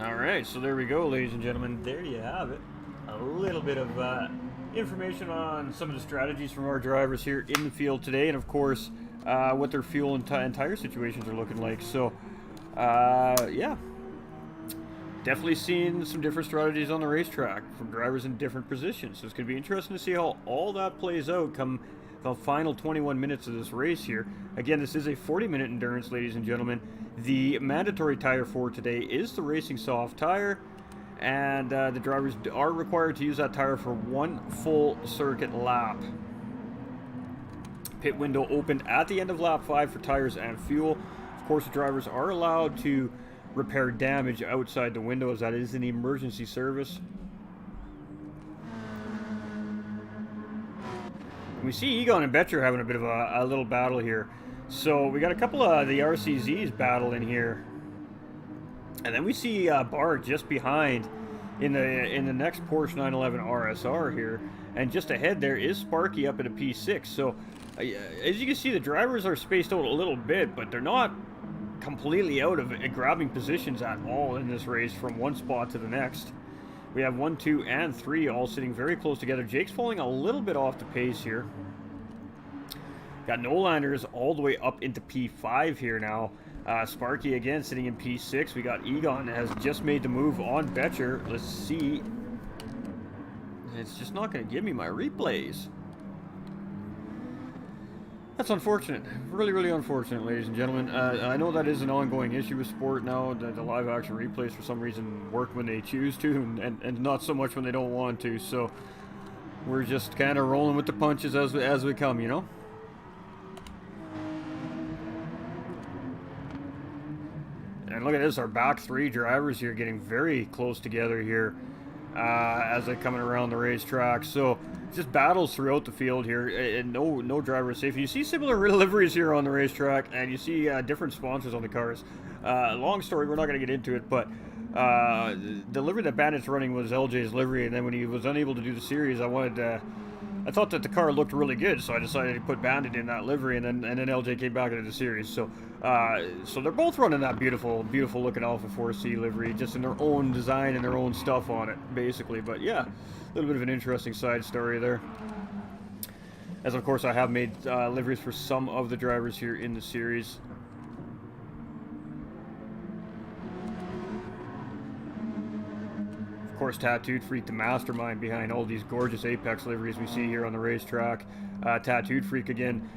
S1: Alright, so there we go, ladies and gentlemen. There you have it. a little bit of information on some of the strategies from our drivers here in the field today, and of course what their fuel and tire situations are looking like. So yeah, definitely seeing some different strategies on the racetrack from drivers in different positions. So it's going to be interesting to see how all that plays out come the final 21 minutes of this race here. Again, this is a 40-minute endurance, ladies and gentlemen. The mandatory tire for today is the Racing Soft tire, and the drivers are required to use that tire for one full circuit lap. Pit window opened at the end of lap 5 for tires and fuel. Of course, the drivers are allowed to repair damage outside the window, as that is an emergency service. We see Egon and Betcher having a bit of a little battle here. So we got a couple of the RCZs battling here, and then we see Bar just behind in the next Porsche 911 RSR here, and just ahead there is Sparky up at a P6. So as you can see, the drivers are spaced out a little bit, but they're not completely out of grabbing positions at all in this race from one spot to the next. We have 1, 2, and 3 all sitting very close together. Jake's falling a little bit off the pace here. Got Nolanders all the way up into P5 here now. Sparky again sitting in P6. We got Egon has just made the move on Betcher. Let's see. It's just not going to give me my replays. That's unfortunate. Really, really unfortunate, ladies and gentlemen. I know that is an ongoing issue with sport now. The live action replays for some reason work when they choose to, and not so much when they don't want to. So we're just kind of rolling with the punches as we come, you know? And look at this, our back 3 drivers here getting very close together here as they're coming around the racetrack. So just battles throughout the field here, and no driver is safe. You see similar liveries here on the racetrack, and you see different sponsors on the cars. Long story, we're not going to get into it, but the livery that Bandit's running was LJ's livery, and then when he was unable to do the series, I thought that the car looked really good, so I decided to put Bandit in that livery, and then LJ came back into the series. So so they're both running that beautiful looking Alpha 4C livery, just in their own design and their own stuff on it, basically. But yeah, a little bit of an interesting side story there. As of course I have made liveries for some of the drivers here in the series. Of course, Tattooed Freak, the mastermind behind all these gorgeous Apex liveries we see here on the racetrack. Tattooed Freak again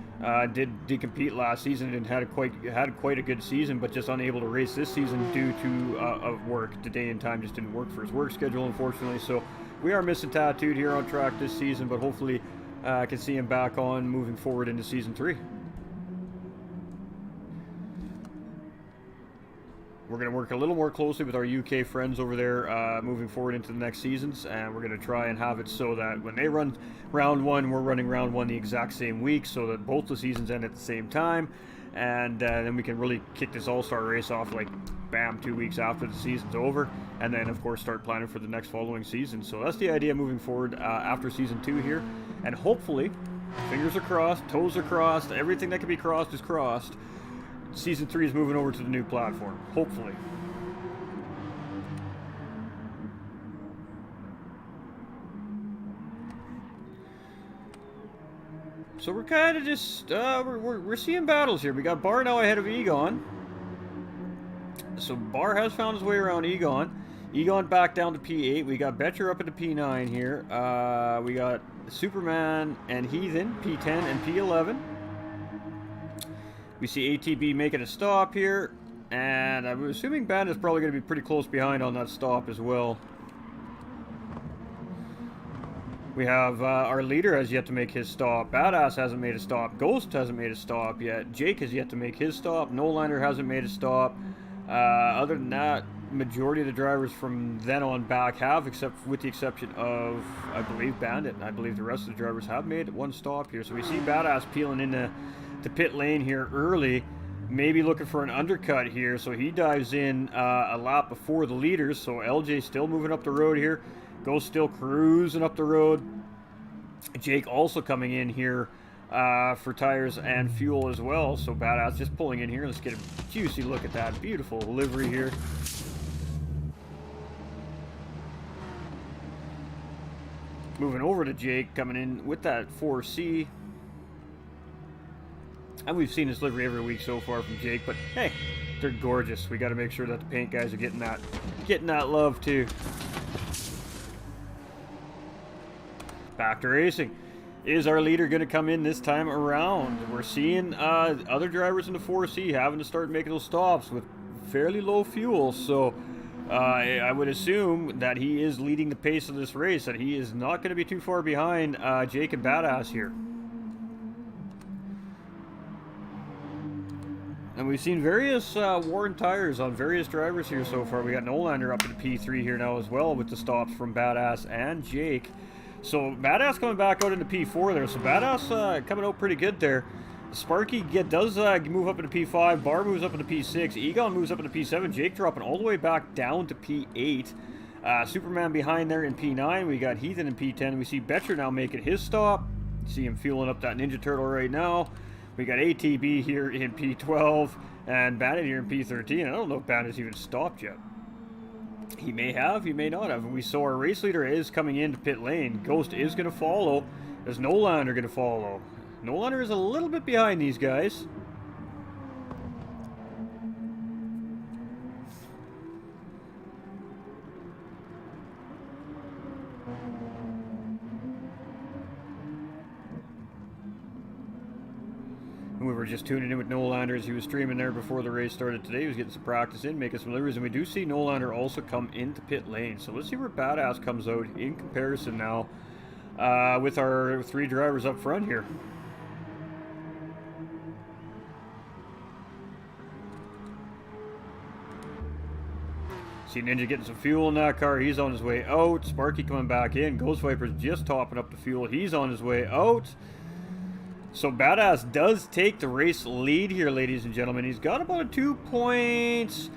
S1: did compete last season and had quite a good season, but just unable to race this season due to of work. The day and time just didn't work for his work schedule, unfortunately. So we are missing Tattooed here on track this season, but hopefully I can see him back on moving forward into season 3. We're going to work a little more closely with our UK friends over there moving forward into the next seasons, and we're going to try and have it so that when they run round 1, we're running round 1 the exact same week, so that both the seasons end at the same time, and then we can really kick this all-star race off like bam 2 weeks after the season's over, and then of course start planning for the next following season. So that's the idea moving forward after season 2 here, and hopefully, fingers are crossed, toes are crossed, everything that can be crossed is crossed. Season 3 is moving over to the new platform, hopefully. So we're kind of just, we're seeing battles here. We got Bar now ahead of Egon. So Bar has found his way around Egon. Egon back down to P8. We got Betcher up at the P9 here. We got Superman and Heathen, P10 and P11. We see ATB making a stop here, and I'm assuming Bandit's probably going to be pretty close behind on that stop as well. We have our leader has yet to make his stop. Badass hasn't made a stop. Ghost hasn't made a stop yet. Jake has yet to make his stop. Nolander hasn't made a stop. Other than that, majority of the drivers from then on back have, except with the exception of, I believe, Bandit. And I believe the rest of the drivers have made one stop here. So we see Badass peeling into the pit lane here early, maybe looking for an undercut here. So he dives in a lap before the leaders. So LJ still moving up the road here. Ghost still cruising up the road. Jake also coming in here for tires and fuel as well. So Badass just pulling in here. Let's get a juicy look at that beautiful livery here. Moving over to Jake, coming in with that 4C. And we've seen this livery every week so far from Jake, but hey, they're gorgeous. We got to make sure that the paint guys are getting that love too. Back to racing. Is our leader going to come in this time around? We're seeing other drivers in the 4C having to start making those stops with fairly low fuel, so I would assume that he is leading the pace of this race, that he is not going to be too far behind Jake and Badass here. And we've seen various worn tires on various drivers here so far. We got Nolander up in the P3 here now as well with the stops from Badass and Jake. So Badass coming back out into P4 there. So Badass coming out pretty good there. Sparky does move up into P5. Bar moves up into P6. Egon moves up into P7. Jake dropping all the way back down to P8. Superman behind there in P9. We got Heathen in P10. We see Betcher now making his stop. See him fueling up that Ninja Turtle right now. We got ATB here in P12 and Bandit here in P13. I don't know if Bandit's even stopped yet. He may have, he may not have. We saw our race leader is coming into pit lane. Ghost is going to follow. There's Nolander going to follow. Nolander is a little bit behind these guys. We were just tuning in with Nolander as he was streaming there before the race started today. He was getting some practice in, making some deliveries, and we do see Nolander also come into pit lane. So let's see where Badass comes out in comparison now with our 3 drivers up front here. See Ninja getting some fuel in that car. He's on his way out. Sparky coming back in. Ghost Viper's just topping up the fuel. He's on his way out. So Badass does take the race lead here, ladies and gentlemen. He's got about a 2 points.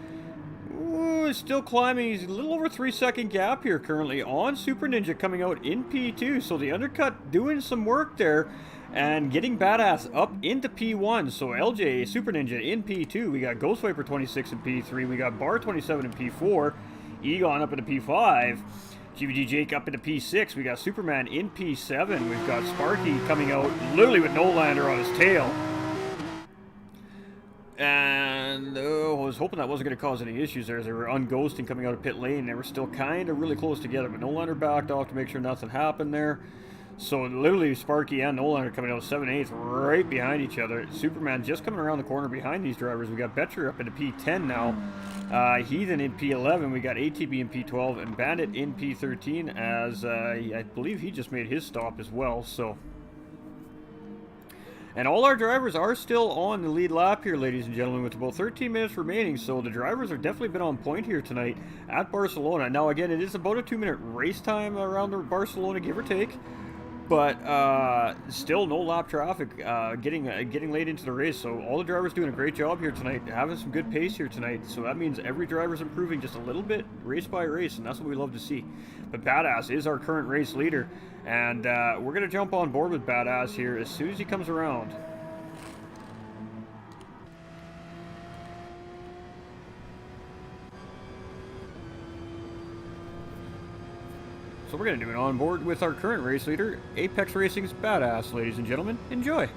S1: Ooh, still climbing. He's a little over 3-second gap here currently on Super Ninja coming out in P2. So the undercut doing some work there and getting Badass up into P1. So LJ, Super Ninja in P2. We got Ghost Viper 26 in P3. We got Bar 27 in P4. Egon up into P5. GVG Jake up into P6. We got Superman in P7. We've got Sparky coming out literally with Nolander on his tail. And I was hoping that wasn't going to cause any issues there as they were unghosting coming out of pit lane. They were still kind of really close together, but Nolander backed off to make sure nothing happened there. So literally Sparky and Nolander coming out 7/8 right behind each other. Superman just coming around the corner behind these drivers. We got Betcher up into P10 now. Heathen in P11. We got ATB in P12 and Bandit in P13 as I believe he just made his stop as well. So, and all our drivers are still on the lead lap here, ladies and gentlemen, with about 13 minutes remaining. So the drivers have definitely been on point here tonight at Barcelona. Now again, it is about a 2-minute race time around the Barcelona, give or take. But still no lap traffic getting late into the race. So all the drivers doing a great job here tonight, having some good pace here tonight. So that means every driver's improving just a little bit race by race, and that's what we love to see. But Badass is our current race leader, and we're going to jump on board with Badass here as soon as he comes around. So we're going to do an onboard with our current race leader, Apex Racing's Badass, ladies and gentlemen. Enjoy!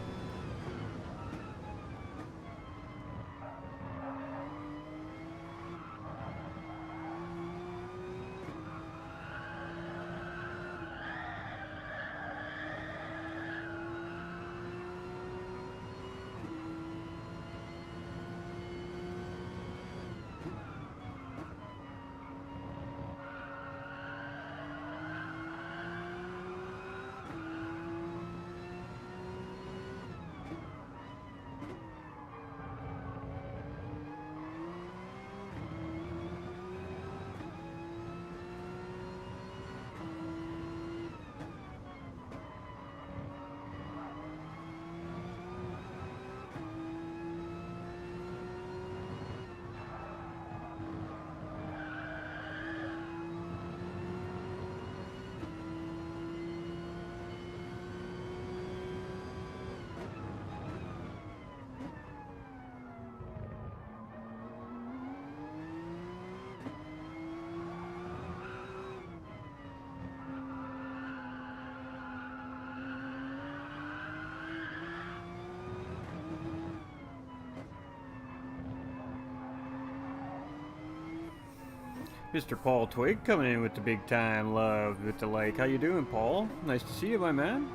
S1: Mr. Paul Twig coming in with the big time love with the like. How you doing, Paul? Nice to see you, my man.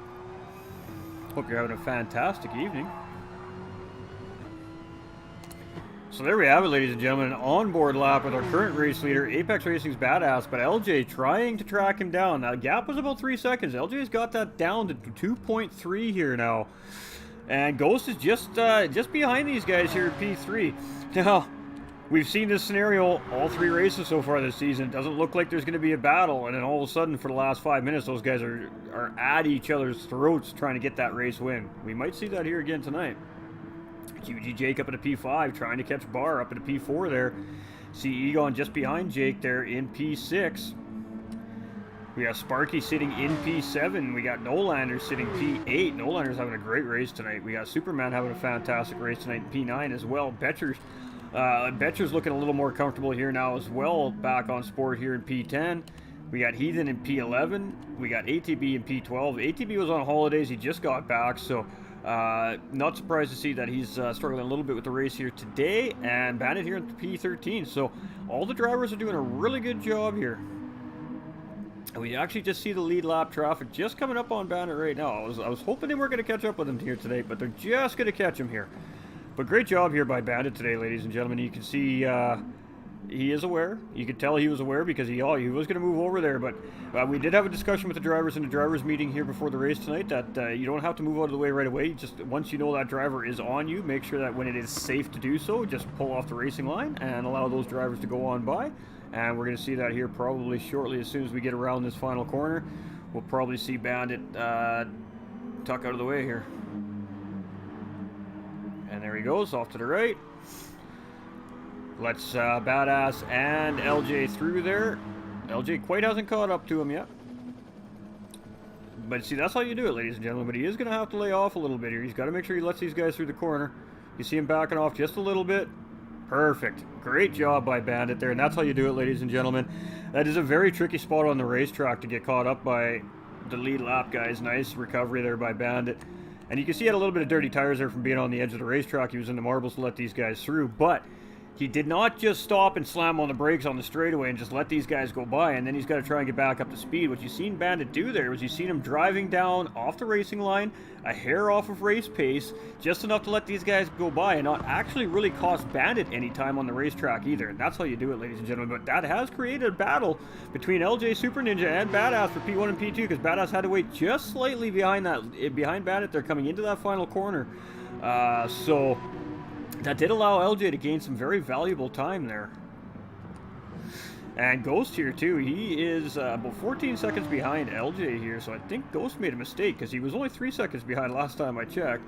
S1: Hope you're having a fantastic evening. So there we have it, ladies and gentlemen. An onboard lap with our current race leader, Apex Racing's Badass, but LJ trying to track him down. Now, the gap was about 3 seconds. LJ's got that down to 2.3 here now. And Ghost is just behind these guys here at P3. Now, we've seen this scenario all 3 races so far this season. It doesn't look like there's going to be a battle, and then all of a sudden, for the last 5 minutes, those guys are at each other's throats trying to get that race win. We might see that here again tonight. QG Jake up at a P5, trying to catch Bar up at a P4 there. See Egon just behind Jake there in P6. We got Sparky sitting in P7. We got Nolander sitting P8. Nolander's having a great race tonight. We got Superman having a fantastic race tonight in P9 as well. Betcher's looking a little more comfortable here now as well, back on sport here in P10. We got Heathen in P11. We got ATB in P12. ATB was on holidays. He just got back, so not surprised to see that he's struggling a little bit with the race here today. And Bandit here in P13. So all the drivers are doing a really good job here. And we actually just see the lead lap traffic just coming up on Bandit right now. I was hoping they were going to catch up with him here today, but they're just going to catch him here. But great job here by Bandit today, ladies and gentlemen. You can see he is aware. You could tell he was aware because he was going to move over there. But we did have a discussion with the drivers in the drivers meeting here before the race tonight that you don't have to move out of the way right away. Just once you know that driver is on you, make sure that when it is safe to do so, just pull off the racing line and allow those drivers to go on by. And we're going to see that here probably shortly as soon as we get around this final corner. We'll probably see Bandit tuck out of the way here. And there he goes, off to the right. Let's Badass and LJ through there. LJ quite hasn't caught up to him yet. But see, that's how you do it, ladies and gentlemen. But he is going to have to lay off a little bit here. He's got to make sure he lets these guys through the corner. You see him backing off just a little bit. Perfect. Great job by Bandit there. And that's how you do it, ladies and gentlemen. That is a very tricky spot on the racetrack to get caught up by the lead lap guys. Nice recovery there by Bandit. And you can see he had a little bit of dirty tires there from being on the edge of the racetrack. He was in the marbles to let these guys through. But he did not just stop and slam on the brakes on the straightaway and just let these guys go by, and then he's got to try and get back up to speed. What you seen Bandit do there was you seen him driving down off the racing line, a hair off of race pace, just enough to let these guys go by and not actually really cost Bandit any time on the racetrack either. And that's how you do it, ladies and gentlemen. But that has created a battle between LJ Super Ninja and Badass for P1 and P2 because Badass had to wait just slightly behind Bandit. They're coming into that final corner. So that did allow LJ to gain some very valuable time there. And Ghost here too, he is about 14 seconds behind LJ here, so I think Ghost made a mistake because he was only 3 seconds behind last time I checked.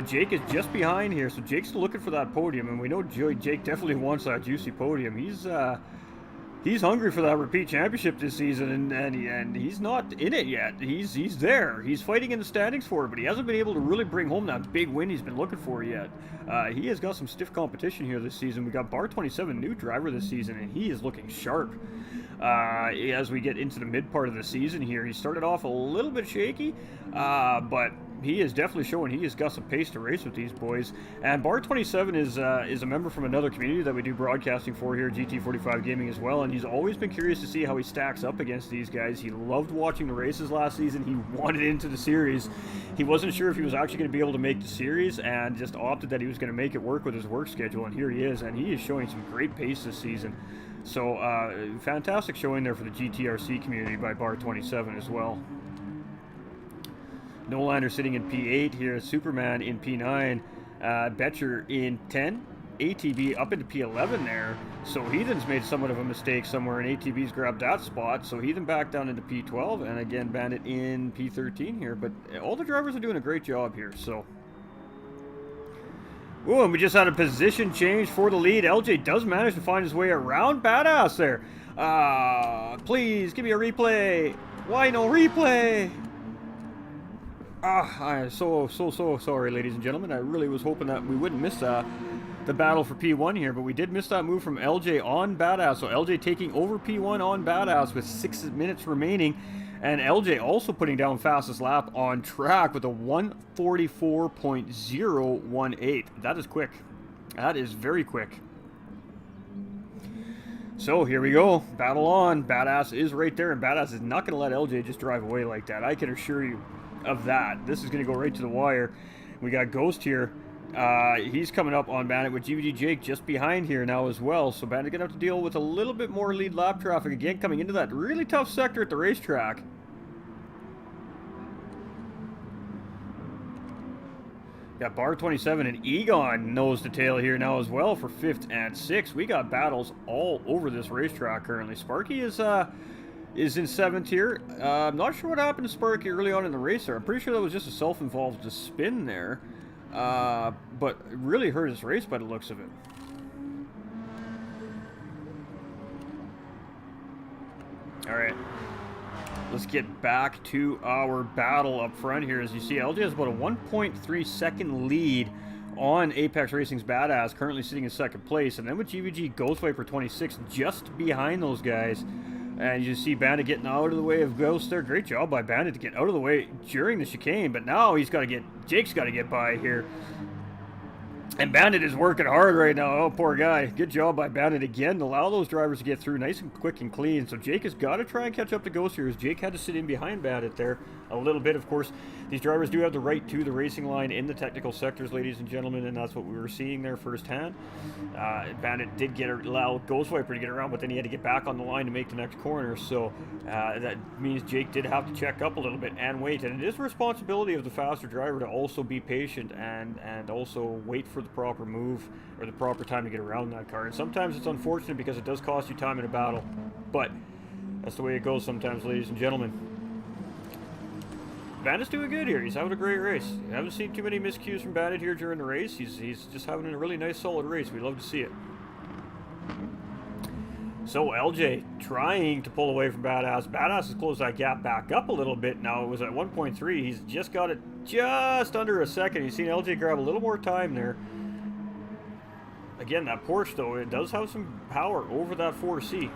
S1: Jake is just behind here, so Jake's looking for that podium, and we know Jake definitely wants that juicy podium. He's hungry for that repeat championship this season, and he's not in it yet. He's there. He's fighting in the standings for it, but he hasn't been able to really bring home that big win he's been looking for yet. He has got some stiff competition here this season. We got Bar27, new driver this season, and he is looking sharp. As we get into the mid part of the season here, he started off a little bit shaky, but he is definitely showing he has got some pace to race with these boys. And Bar27 is a member from another community that we do broadcasting for here, GT45 Gaming as well, and he's always been curious to see how he stacks up against these guys. He loved watching the races last season. He wanted into the series. He wasn't sure if he was actually going to be able to make the series and just opted that he was going to make it work with his work schedule, and here he is, and he is showing some great pace this season. So fantastic showing there for the GTRC community by Bar27 as well. Nolander sitting in P8 here, Superman in P9, Betcher in 10, ATB up into P11 there. So Heathen's made somewhat of a mistake somewhere, and ATB's grabbed that spot. So Heathen back down into P12, and again Bandit in P13 here. But all the drivers are doing a great job here. So, ooh, and we just had a position change for the lead. LJ does manage to find his way around Badass there. Please give me a replay. Why no replay? I'm so sorry, ladies and gentlemen. I really was hoping that we wouldn't miss the battle for P1 here, but we did miss that move from LJ on Badass. So LJ taking over P1 on Badass with 6 minutes remaining, and LJ also putting down fastest lap on track with a 1:44.018. That is quick. That is very quick. So here we go. Battle on. Badass is right there, and Badass is not going to let LJ just drive away like that. I can assure you of that. This is going to go right to the wire. We got Ghost here. He's coming up on Bandit with GVD Jake just behind here now as well. So Bandit going to have to deal with a little bit more lead lap traffic again coming into that really tough sector at the racetrack. Got Bar 27 and Egon nose to tail here now as well for 5th and 6th. We got battles all over this racetrack currently. Sparky is in 7th here. I'm not sure what happened to Sparky early on in the race there. I'm pretty sure that was just a self-involved spin there. But it really hurt his race by the looks of it. Alright. Let's get back to our battle up front here. As you see, LJ has about a 1.3 second lead on Apex Racing's Badass, currently sitting in 2nd place. And then with GVG Ghost Viper 26 just behind those guys. And you see Bandit getting out of the way of Ghost there. Great job by Bandit to get out of the way during the chicane. But now he's got to get, Jake's got to get by here. And Bandit is working hard right now. Oh, poor guy. Good job by Bandit again to allow those drivers to get through nice and quick and clean. So Jake has got to try and catch up to Ghost here, as Jake had to sit in behind Bandit there a little bit. Of course, these drivers do have the right to the racing line in the technical sectors, ladies and gentlemen, and that's what we were seeing there firsthand. Bandit did allow Ghost Viper to get around, but then he had to get back on the line to make the next corner. So that means Jake did have to check up a little bit and wait. And it is the responsibility of the faster driver to also be patient and also wait for the proper move or the proper time to get around that car. And sometimes it's unfortunate because it does cost you time in a battle, but that's the way it goes sometimes, ladies and gentlemen. Bandit's doing good here. He's having a great race. I haven't seen too many miscues from Bandit here during the race. He's just having a really nice solid race. We love to see it. So LJ trying to pull away from Badass. Badass has closed that gap back up a little bit now. It was at 1.3. He's just got it just under a second. You've seen LJ grab a little more time there. Again, that Porsche, though, it does have some power over that 4C.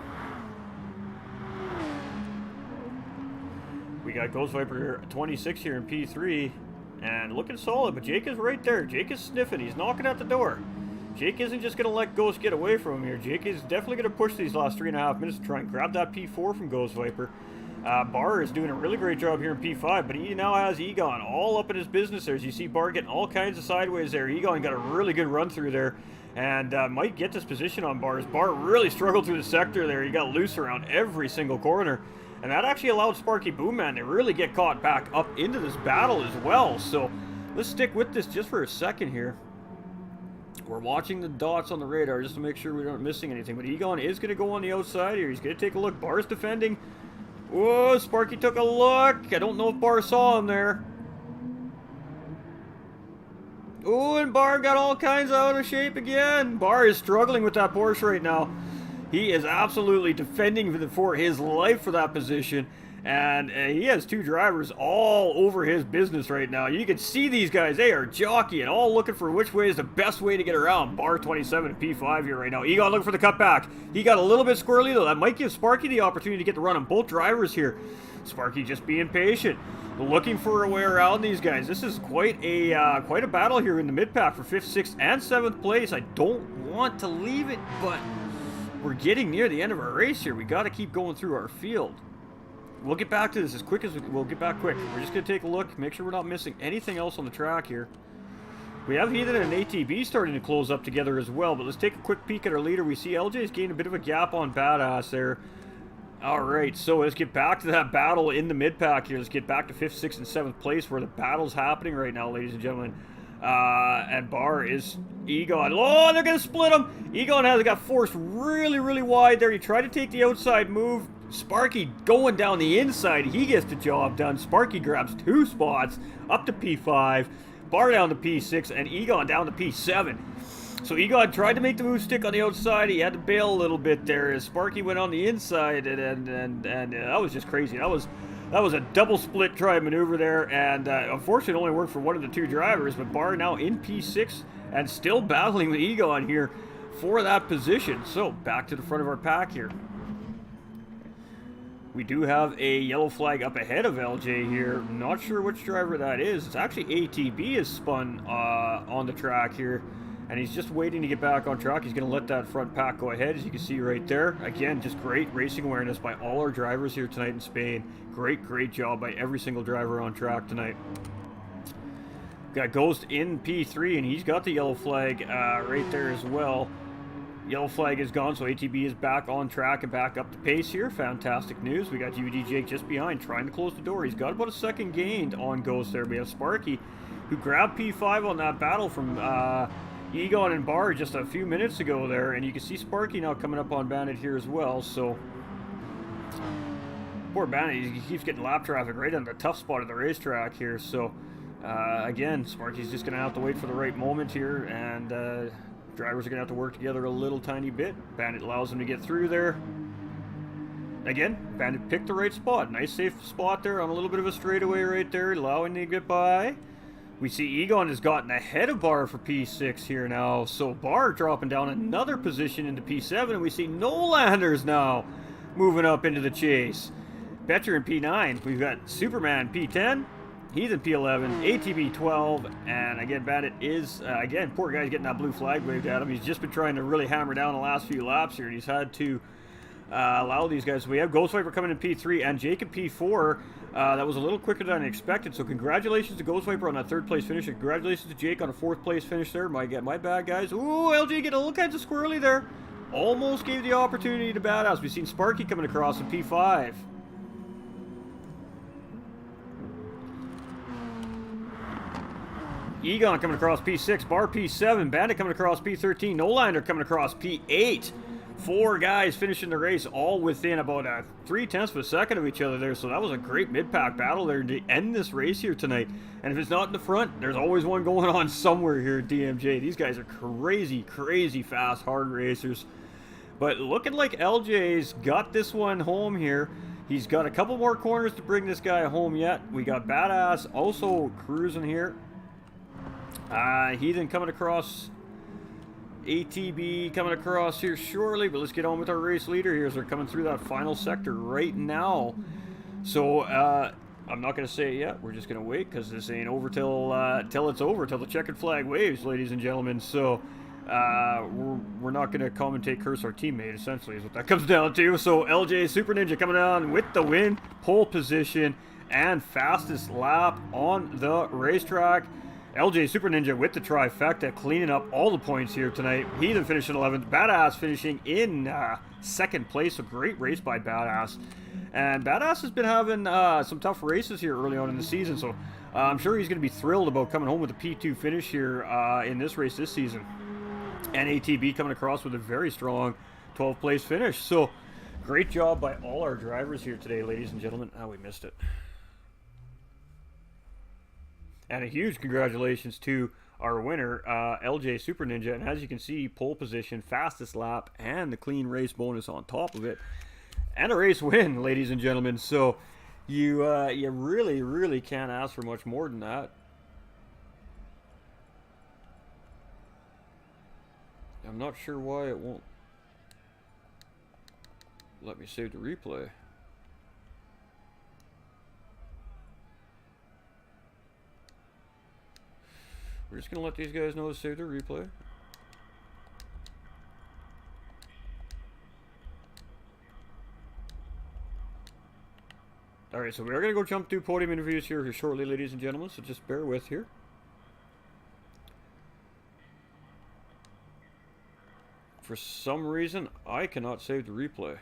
S1: We got Ghost Viper 26 here in P3. And looking solid, but Jake is right there. Jake is sniffing. He's knocking at the door. Jake isn't just going to let Ghost get away from him here. Jake is definitely going to push these last 3.5 minutes to try and grab that P4 from Ghost Viper. Bar is doing a really great job here in P5, but he now has Egon all up in his business there. As you see Bar getting all kinds of sideways there. Egon got a really good run through there and might get this position on Bar. Bar really struggled through the sector there. He got loose around every single corner. And that actually allowed Sparky Boomman to really get caught back up into this battle as well. So let's stick with this just for a second here. We're watching the dots on the radar just to make sure we aren't missing anything. But Egon is going to go on the outside here. He's going to take a look. Bar's defending. Whoa, Sparky took a look. I don't know if Bar saw him there. Oh, and Bar got all kinds of out of shape again. Bar is struggling with that Porsche right now. He is absolutely defending for his life for that position. And he has two drivers all over his business right now. You can see these guys. They are jockeying, all looking for which way is the best way to get around. Bar 27 at P5 here right now. Egon looking for the cutback. He got a little bit squirrely, though. That might give Sparky the opportunity to get the run on both drivers here. Sparky just being patient, looking for a way around these guys. This is quite a battle here in the mid-pack for 5th, 6th, and 7th place. I don't want to leave it, but we're getting near the end of our race here. We got to keep going through our field. We'll get back to this as quick as we'll get back quick. We're just going to take a look, make sure we're not missing anything else on the track here. We have Heathen and ATB starting to close up together as well, but let's take a quick peek at our leader. We see LJ's gained a bit of a gap on Badass there. Alright, so let's get back to that battle in the mid-pack here. Let's get back to 5th, 6th, and 7th place where the battle's happening right now, ladies and gentlemen. And Bar is Egon. Oh, they're going to split him. Egon got forced really, really wide there. He tried to take the outside move. Sparky going down the inside. He gets the job done. Sparky grabs 2 spots up to P5. Bar down to P6 and Egon down to P7. So Egon tried to make the move stick on the outside. He had to bail a little bit there as Sparky went on the inside, and that was just crazy. That was a double split try maneuver there, and unfortunately it only worked for one of the 2 drivers, but Bar now in P6 and still battling with Egon here for that position. So back to the front of our pack here. We do have a yellow flag up ahead of LJ here. Not sure which driver that is. It's actually ATB is spun on the track here. And he's just waiting to get back on track. He's going to let that front pack go ahead, as you can see right there. Again, just great racing awareness by all our drivers here tonight in Spain. Great job by every single driver on track tonight. Got Ghost in P3, and he's got the yellow flag right there as well. Yellow flag is gone, so ATB is back on track and back up the pace here. Fantastic news. We got UD Jake just behind, trying to close the door. He's got about a second gained on Ghost there. We have Sparky, who grabbed P5 on that battle from Egon and Barr just a few minutes ago there, and you can see Sparky now coming up on Bandit here as well. So poor Bandit, he keeps getting lap traffic right on the tough spot of the racetrack here. So again, Sparky's just going to have to wait for the right moment here, and drivers are going to have to work together a little tiny bit. Bandit allows him to get through there. Again, Bandit picked the right spot. Nice safe spot there on a little bit of a straightaway right there, allowing him to get by. We see Egon has gotten ahead of Barr for P6 here now. So Barr dropping down another position into P7. And we see Nolanders now moving up into the chase. Betcher in P9. We've got Superman P10. He's in P11. ATB 12. And again, Bandit is, again, poor guy's getting that blue flag waved at him. He's just been trying to really hammer down the last few laps here. And he's had to allow these guys. We have Ghost Viper coming in P3 and Jake in P4. That was a little quicker than I expected, so congratulations to Ghost Viper on that 3rd place finish, and congratulations to Jake on a 4th place finish there. My bad, guys. Ooh, LG getting all kinds of squirrely there. Almost gave the opportunity to Badass. We've seen Sparky coming across in P5. Egon coming across P6, Barr P7, Bandit coming across P13, Nolander coming across P8. 4 guys finishing the race, all within about 0.3 of a second of each other there. So that was a great mid-pack battle there to end this race here tonight. And if it's not in the front, there's always one going on somewhere here at DMJ. These guys are crazy fast, hard racers. But looking like LJ's got this one home here. He's got a couple more corners to bring this guy home yet. We got Badass also cruising here. Heathen coming across. ATB coming across here shortly, but let's get on with our race leader here as they're coming through that final sector right now. So I'm not going to say it yet. We're just going to wait because this ain't over till it's over, till the checkered flag waves, ladies and gentlemen. So we're not going to commentate curse our teammate, essentially, is what that comes down to. So LJ Super Ninja coming on with the win, pole position, and fastest lap on the racetrack. LJ Super Ninja with the trifecta, cleaning up all the points here tonight. Heathen finishing 11th. Badass finishing in 2nd place. A great race by Badass. And Badass has been having some tough races here early on in the season. So I'm sure he's going to be thrilled about coming home with a P2 finish here in this race this season. And ATB coming across with a very strong 12th place finish. So great job by all our drivers here today, ladies and gentlemen. Oh, we missed it. And a huge congratulations to our winner, LJ Super Ninja. And as you can see, pole position, fastest lap, and the clean race bonus on top of it. And a race win, ladies and gentlemen. So you really can't ask for much more than that. I'm not sure why it won't let me save the replay. We're just going to let these guys know to save their replay. Alright, so we are going to go jump through podium interviews here shortly, ladies and gentlemen, so just bear with here. For some reason, I cannot save the replay.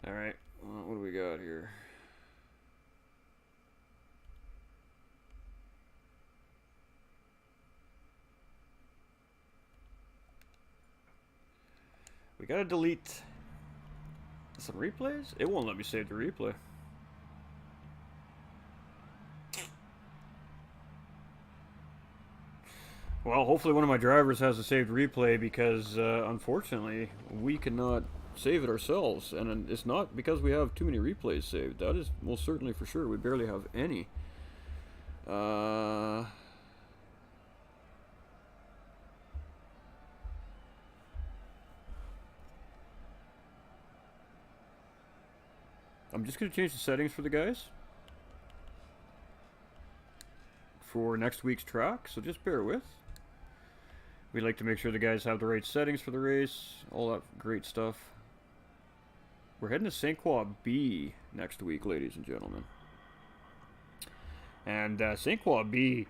S1: Alright, what do we got here? We gotta delete some replays? It won't let me save the replay. Well, hopefully one of my drivers has a saved replay because unfortunately we cannot save it ourselves, and it's not because we have too many replays saved. That is most certainly for sure. We barely have any. I'm just going to change the settings for the guys for next week's track, so just bear with. We like to make sure the guys have the right settings for the race, all that great stuff. We're heading to St. Croix B next week, ladies and gentlemen. And St. Croix B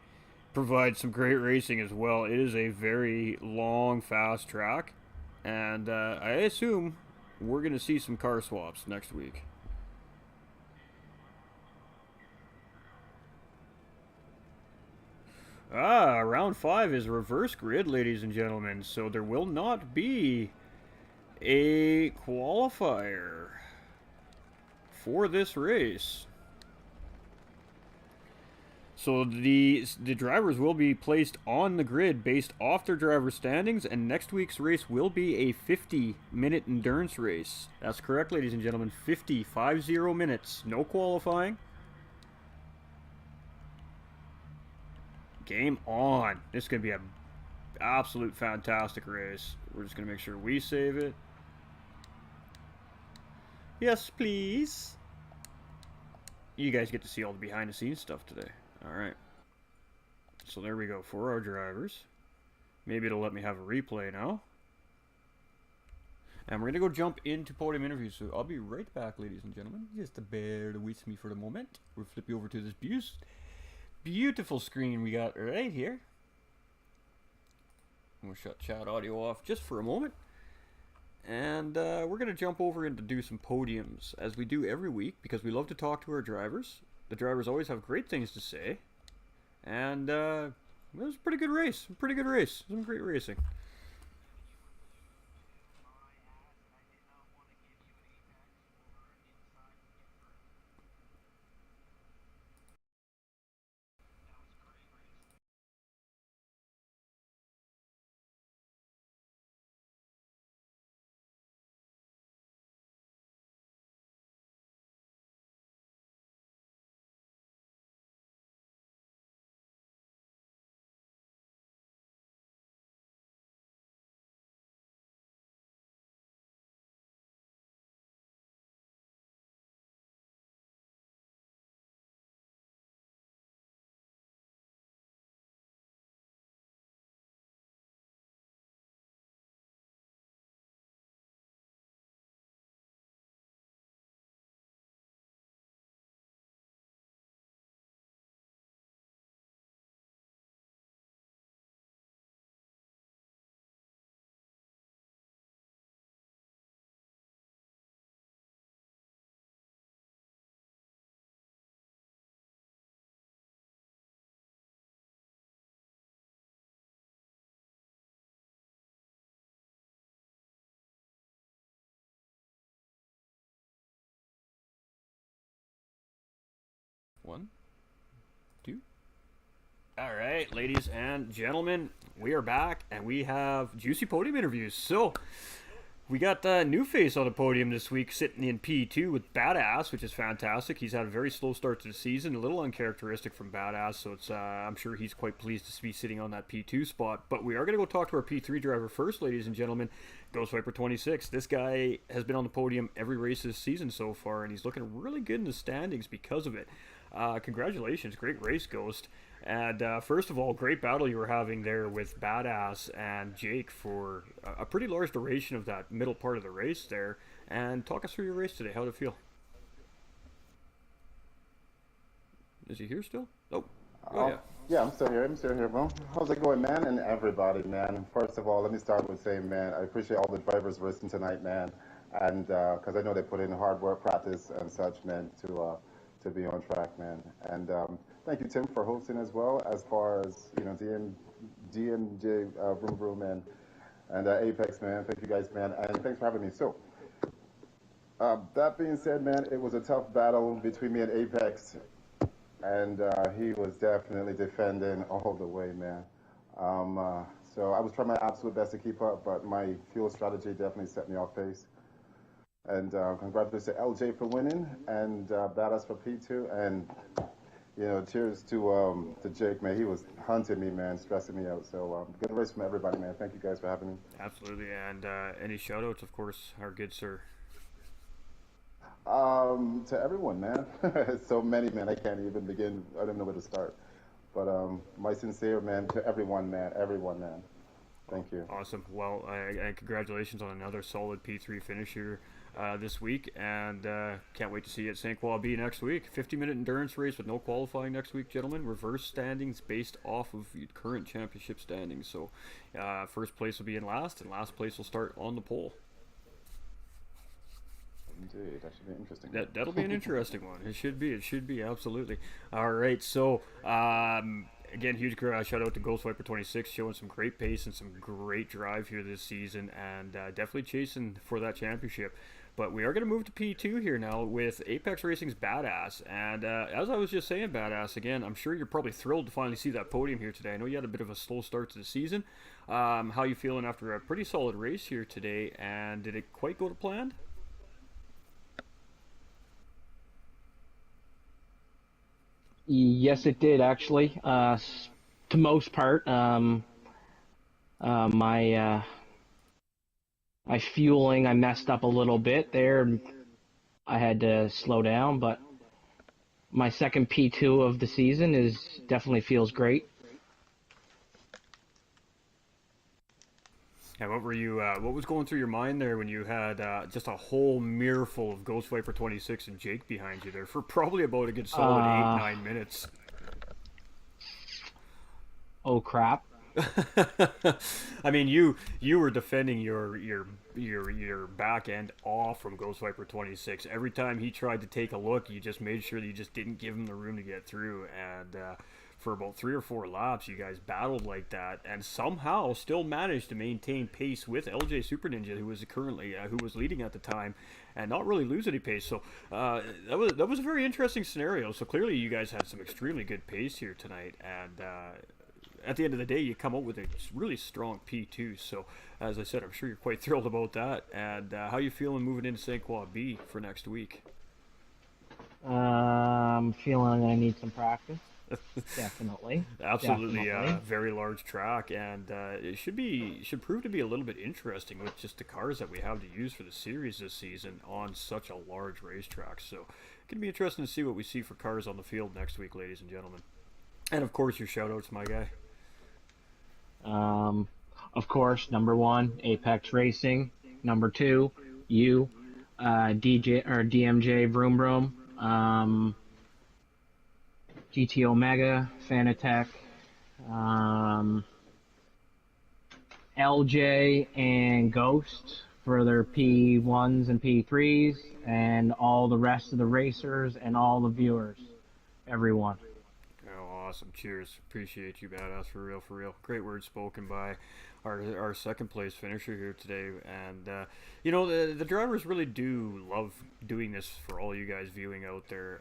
S1: provides some great racing as well. It is a very long, fast track. And I assume we're going to see some car swaps next week. Round 5 is reverse grid, ladies and gentlemen. So there will not be a qualifier for this race. So the drivers will be placed on the grid based off their driver standings, and next week's race will be a 50-minute endurance race. That's correct, ladies and gentlemen. 50 minutes. No qualifying. Game on. This is going to be an absolute fantastic race. We're just going to make sure we save it. Yes, please. You guys get to see all the behind-the-scenes stuff today. Alright. So there we go for our drivers. Maybe it'll let me have a replay now. And we're going to go jump into podium interviews. So I'll be right back, ladies and gentlemen. Just bear with me for the moment. We'll flip you over to this beautiful screen we got right here. We'll shut chat audio off just for a moment. And we're going to jump over and do some podiums, as we do every week, because we love to talk to our drivers. The drivers always have great things to say. And it was a pretty good race. Some great racing. One, two. All right, ladies and gentlemen, we are back, and we have juicy podium interviews. So we got a new face on the podium this week, sitting in P2 with Badass, which is fantastic. He's had a very slow start to the season, a little uncharacteristic from Badass, so it's I'm sure he's quite pleased to be sitting on that P2 spot. But we are going to go talk to our P3 driver first, ladies and gentlemen, Ghost Viper 26. This guy has been on the podium every race this season so far, and he's looking really good in the standings because of it. Congratulations, great race, Ghost. And first of all, great battle you were having there with Badass and Jake for a pretty large duration of that middle part of the race there. And talk us through your race today. How did it feel? Is he here still? Oh, yeah.
S2: Yeah, I'm still here, bro. How's it going, man? And everybody, man. First of all, let me start with saying, man, I appreciate all the drivers racing tonight, man. And because I know they put in hard work, practice, and such, man, to be on track, man. And thank you, Tim, for hosting as well, as far as, you know, DMJ, Vroom Vroom, and Apex, man. Thank you guys, man. And thanks for having me. So, that being said, man, it was a tough battle between me and Apex. And he was definitely defending all the way, man. So I was trying my absolute best to keep up, but my fuel strategy definitely set me off pace. And congratulations to LJ for winning, and Badass for P2, and you know, cheers to Jake, man. He was hunting me, man, stressing me out. So good race from everybody, man. Thank you guys for having me.
S1: Absolutely, and any shout-outs, of course, our good sir.
S2: to everyone, man. So many, man. I can't even begin. I don't know where to start. But my sincere, man, to everyone, man. Everyone, man. Thank you.
S1: Awesome. Well, and congratulations on another solid P3 finish here this week, and can't wait to see you at St. Croix B next week. 50-minute endurance race with no qualifying next week, gentlemen. Reverse standings based off of current championship standings. So, first place will be in last, and last place will start on the pole.
S2: Indeed, that should be interesting.
S1: That'll be an interesting one. It should be. It should be absolutely. All right. So again, huge shout out to Ghostviper26 showing some great pace and some great drive here this season, and definitely chasing for that championship. But we are going to move to P2 here now with Apex Racing's Badass. And as I was just saying, Badass, again, I'm sure you're probably thrilled to finally see that podium here today. I know you had a bit of a slow start to the season. How you feeling after a pretty solid race here today? And did it quite go to plan?
S3: Yes, it did actually. To most part, my fueling, I messed up a little bit there. I had to slow down, but my second P2 of the season definitely feels great.
S1: Yeah, what were you? What was going through your mind there when you had just a whole mirror full of Ghost Viper 26 and Jake behind you there for probably about a good solid 8-9 minutes?
S3: Oh crap!
S1: I mean, you were defending your back end off from Ghost Viper 26. Every time he tried to take a look, you just made sure that you just didn't give him the room to get through, and for about 3 or 4 laps, you guys battled like that, and somehow still managed to maintain pace with LJ Super Ninja, who was currently who was leading at the time, and not really lose any pace. So that was a very interesting scenario. So clearly, you guys had some extremely good pace here tonight, and at the end of the day, you come out with a really strong P2. So as I said, I'm sure you're quite thrilled about that. And how you feeling moving into St. Croix B for next week?
S3: I'm feeling I need some practice. Definitely.
S1: Absolutely.
S3: Definitely.
S1: Very large track, and it should prove to be a little bit interesting with just the cars that we have to use for the series this season on such a large racetrack. So it's going to be interesting to see what we see for cars on the field next week, ladies and gentlemen. And of course, your shout outs, my guy.
S3: Of course, number 1, Apex Racing. Number 2, you, DJ or DMJ Vroom Vroom. GT Omega, Fanatec, LJ and Ghost for their P1s and P3s, and all the rest of the racers and all the viewers, everyone.
S1: Oh, awesome. Cheers. Appreciate you, Badass, for real, for real. Great words spoken by our second place finisher here today. And, you know, the drivers really do love doing this for all you guys viewing out there.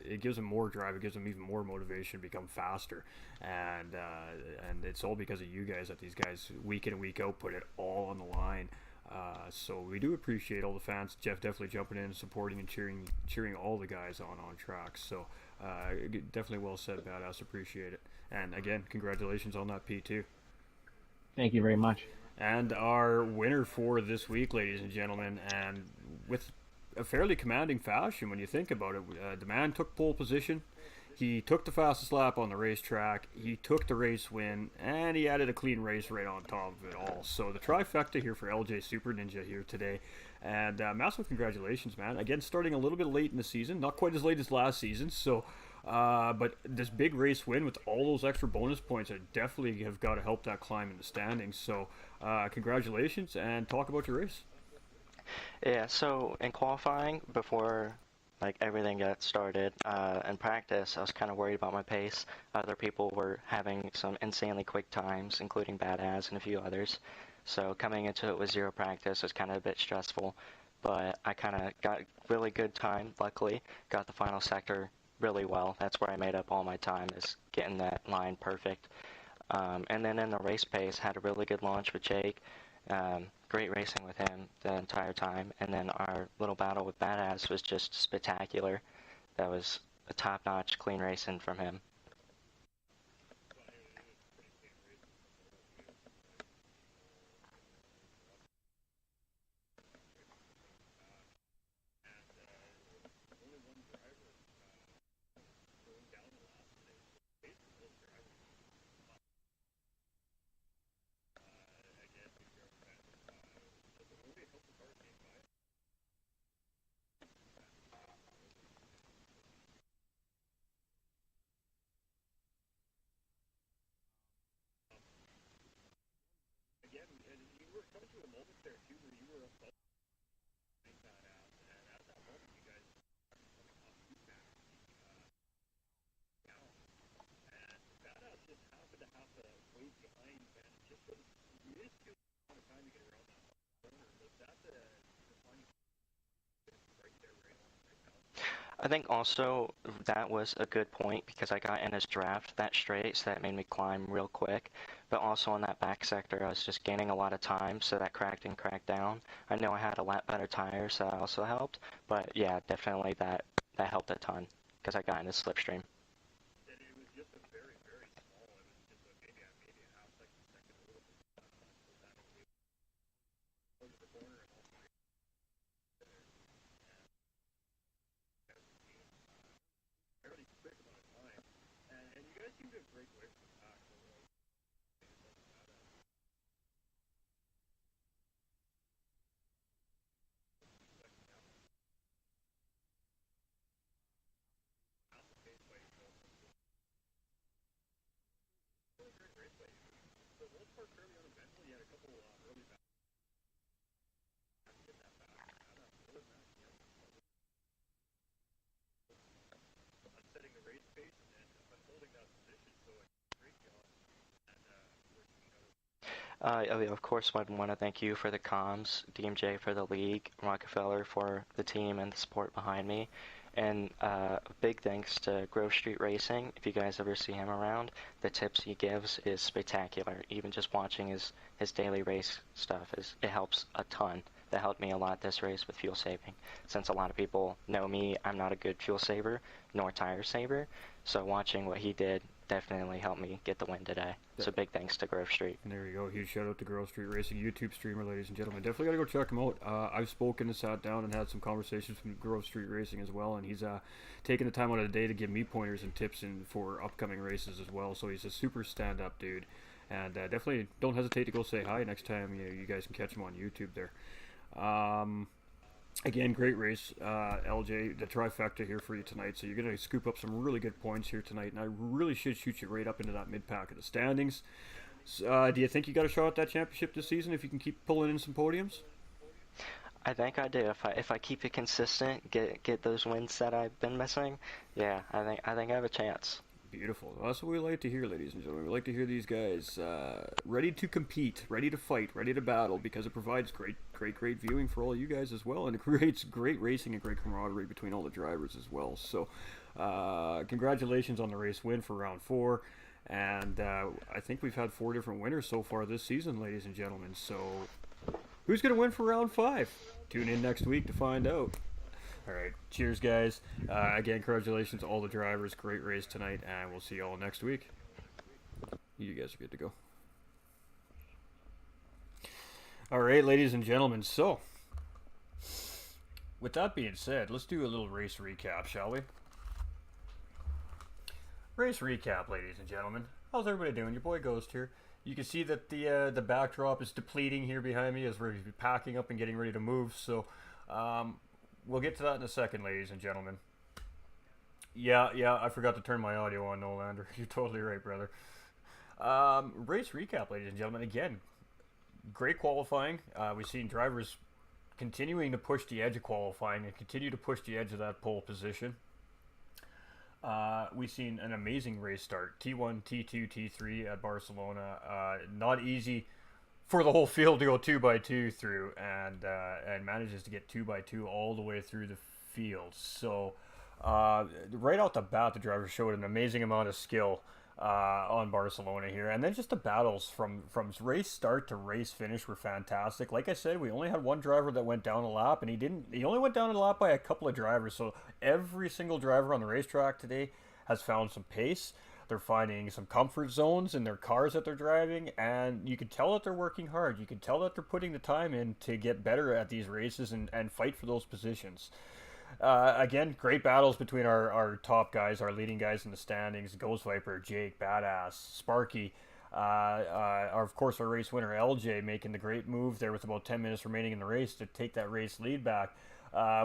S1: It gives them more drive. It gives them even more motivation to become faster. And it's all because of you guys that these guys, week in and week out, put it all on the line. So we do appreciate all the fans. Jeff definitely jumping in and supporting and cheering all the guys on track. So definitely well said, Badass. Appreciate it. And again, congratulations on that P2.
S3: Thank you very much.
S1: And our winner for this week, ladies and gentlemen, and with a fairly commanding fashion when you think about it, the man took pole position. He took the fastest lap on the racetrack, he took the race win, and he added a clean race right on top of it all. So the trifecta here for LJ Super Ninja here today. And massive congratulations, man. Again, starting a little bit late in the season, not quite as late as last season, so but this big race win with all those extra bonus points are definitely have got to help that climb in the standings. So congratulations, and talk about your race.
S4: Yeah, so in qualifying, before like everything got started, in practice, I was kind of worried about my pace. Other people were having some insanely quick times, including Badass and a few others. So coming into it with zero practice was kind of a bit stressful, but I kind of got really good time, luckily. Got the final sector really well. That's where I made up all my time, is getting that line perfect. And then in the race pace, had a really good launch with Jake. Great racing with him the entire time. And then our little battle with Badass was just spectacular. That was a top-notch clean racing from him. I think also that was a good point because I got in his draft that straight, so that made me climb real quick. But also on that back sector, I was just gaining a lot of time, so that cracked and cracked down. I know I had a lot better tires, so that also helped. But yeah, definitely that helped a ton because I got in his slipstream. Of course, I'd want to thank you for the comms, DMJ for the league, Rockefeller for the team and the support behind me, and big thanks to Grove Street Racing. If you guys ever see him around, the tips he gives is spectacular. Even just watching his daily race stuff it helps a ton. That helped me a lot this race with fuel saving. Since a lot of people know me, I'm not a good fuel saver nor tire saver, so watching what he did definitely helped me get the win today. So big thanks to Grove Street.
S1: And there you go. Huge shout out to Grove Street Racing YouTube streamer, ladies and gentlemen. Definitely got to go check him out. I've spoken and sat down and had some conversations with Grove Street Racing as well, and he's taking the time out of the day to give me pointers and tips for upcoming races as well. So he's a super stand-up dude, and definitely don't hesitate to go say hi next time you guys can catch him on YouTube there. Again, great race, LJ. The trifecta here for you tonight. So you're going to scoop up some really good points here tonight, and I really should shoot you right up into that mid-pack of the standings. Do you think you got a shot at that championship this season if you can keep pulling in some podiums?
S4: I think I do. If I keep it consistent, get those wins that I've been missing, yeah, I think I have a chance.
S1: Beautiful. Well, that's what we like to hear, ladies and gentlemen. We like to hear these guys ready to compete, ready to fight, ready to battle, because it provides great viewing for all you guys as well, and it creates great racing and great camaraderie between all the drivers as well. So, congratulations on the race win for round 4, and I think we've had 4 different winners so far this season, ladies and gentlemen. So, who's going to win for round 5? Tune in next week to find out. All right, cheers, guys. Again, congratulations to all the drivers. Great race tonight, and we'll see you all next week. You guys are good to go. All right, ladies and gentlemen. So, with that being said, let's do a little race recap, shall we? Race recap, ladies and gentlemen. How's everybody doing? Your boy Ghost here. You can see that the backdrop is depleting here behind me as we're packing up and getting ready to move. So, we'll get to that in a second, ladies and gentlemen. Yeah, I forgot to turn my audio on, Nolander. You're totally right, brother. Race recap, ladies and gentlemen. Again, great qualifying. We've seen drivers continuing to push the edge of qualifying and continue to push the edge of that pole position. We've seen an amazing race start. T1, T2, T3 at Barcelona. Not easy for the whole field to go 2x2 through, and manages to get 2x2 all the way through the field. So right out the bat, the driver showed an amazing amount of skill on Barcelona here, and then just the battles from race start to race finish were fantastic. Like I said, we only had one driver that went down a lap, and he only went down a lap by a couple of drivers. So every single driver on the racetrack today has found some pace. They're finding some comfort zones in their cars that they're driving, and you can tell that they're working hard. You can tell that they're putting the time in to get better at these races and fight for those positions. Again, great battles between our top guys, our leading guys in the standings: Ghost Viper, Jake, Badass, Sparky. Of course, our race winner LJ making the great move there with about 10 minutes remaining in the race to take that race lead back.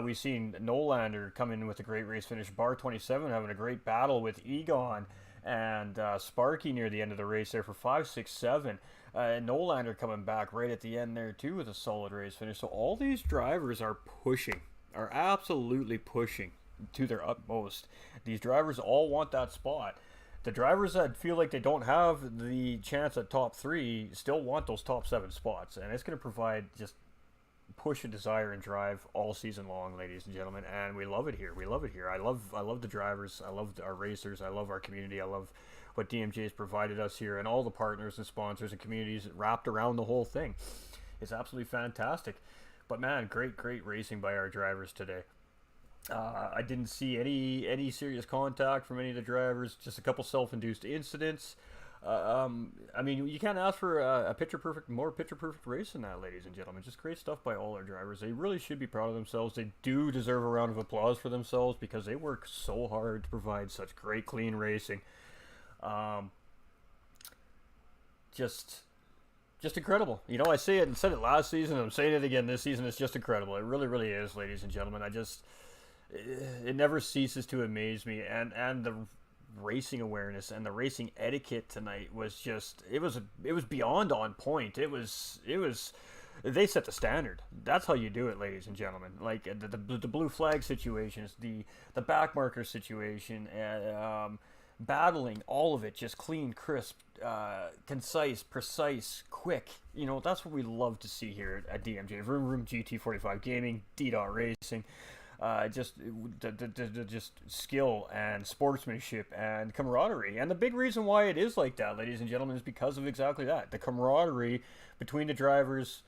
S1: We've seen Nolander come in with a great race finish. Bar 27 having a great battle with Egon and Sparky near the end of the race there for 5, 6, 7. Nolander coming back right at the end there too with a solid race finish. So all these drivers are pushing, are absolutely pushing to their utmost. These drivers all want that spot. The drivers that feel like they don't have the chance at top 3 still want those top 7 spots, and it's going to provide just push and desire and drive all season long, ladies and gentlemen, and we love it here. We love it here. I love the drivers. I love our racers. I love our community. I love what DMJ has provided us here, and all the partners and sponsors and communities wrapped around the whole thing. It's absolutely fantastic. But man, great racing by our drivers today. I didn't see any serious contact from any of the drivers. Just a couple self-induced incidents. I mean, you can't ask for more picture-perfect race than that, ladies and gentlemen. Just great stuff by all our drivers. They really should be proud of themselves. They do deserve a round of applause for themselves because they work so hard to provide such great, clean racing. Just incredible. You know, I say it and said it last season, and I'm saying it again this season. It's just incredible. It really is, ladies and gentlemen. It never ceases to amaze me, and the racing awareness and the racing etiquette tonight was just it was beyond on point. It was they set the standard. That's how you do it, ladies and gentlemen. Like the blue flag situations, the back marker situation, battling, all of it just clean, crisp, concise, precise, quick. You know, that's what we love to see here at DMJ. Vroom GT45 Gaming, D-Dot Racing. Just skill and sportsmanship and camaraderie. And the big reason why it is like that, ladies and gentlemen, is because of exactly that. The camaraderie between the drivers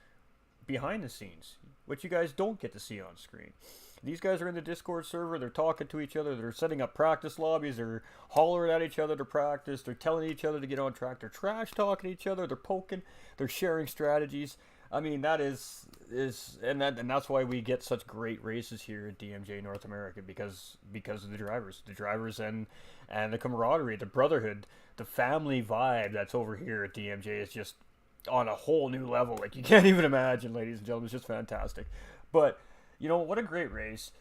S1: behind the scenes, which you guys don't get to see on screen. These guys are in the Discord server, they're talking to each other, they're setting up practice lobbies, they're hollering at each other to practice, they're telling each other to get on track, they're trash talking each other, they're poking, they're sharing strategies. I mean, that is that's why we get such great races here at DMJ North America, because of the drivers and the camaraderie, the brotherhood, the family vibe that's over here at DMJ is just on a whole new level. Like, you can't even imagine, ladies and gentlemen. It's just fantastic. But you know what a great race.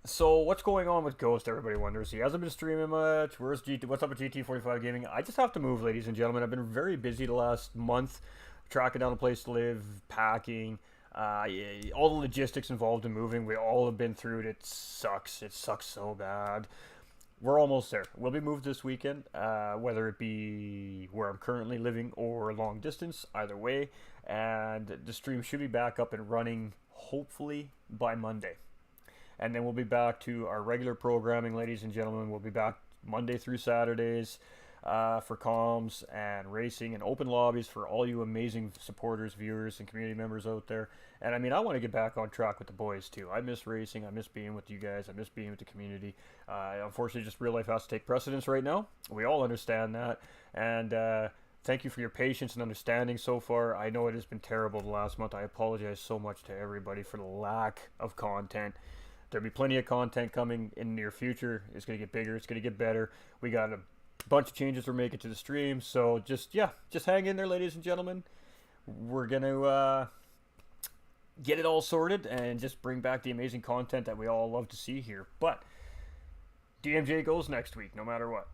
S1: So what's going on with Ghost? Everybody wonders. He hasn't been streaming much. What's up with GT45 Gaming? I just have to move, ladies and gentlemen. I've been very busy the last month, tracking down a place to live, packing, all the logistics involved in moving. We all have been through it. It sucks. It sucks so bad. We're almost there. We'll be moved this weekend, whether it be where I'm currently living or long distance, either way. And the stream should be back up and running, hopefully, by Monday. And then we'll be back to our regular programming, ladies and gentlemen. We'll be back Monday through Saturdays for comms and racing and open lobbies for all you amazing supporters, viewers, and community members out there. And I mean, I want to get back on track with the boys too. I miss racing. I miss being with you guys. I miss being with the community. Unfortunately, just real life has to take precedence right now. We all understand that. And thank you for your patience and understanding so far. I know it has been terrible the last month. I apologize so much to everybody for the lack of content. There'll be plenty of content coming in the near future. It's going to get bigger. It's going to get better. We got a bunch of changes we're making to the stream. So just hang in there, ladies and gentlemen. We're going to get it all sorted and just bring back the amazing content that we all love to see here. But DMJ goes next week, no matter what.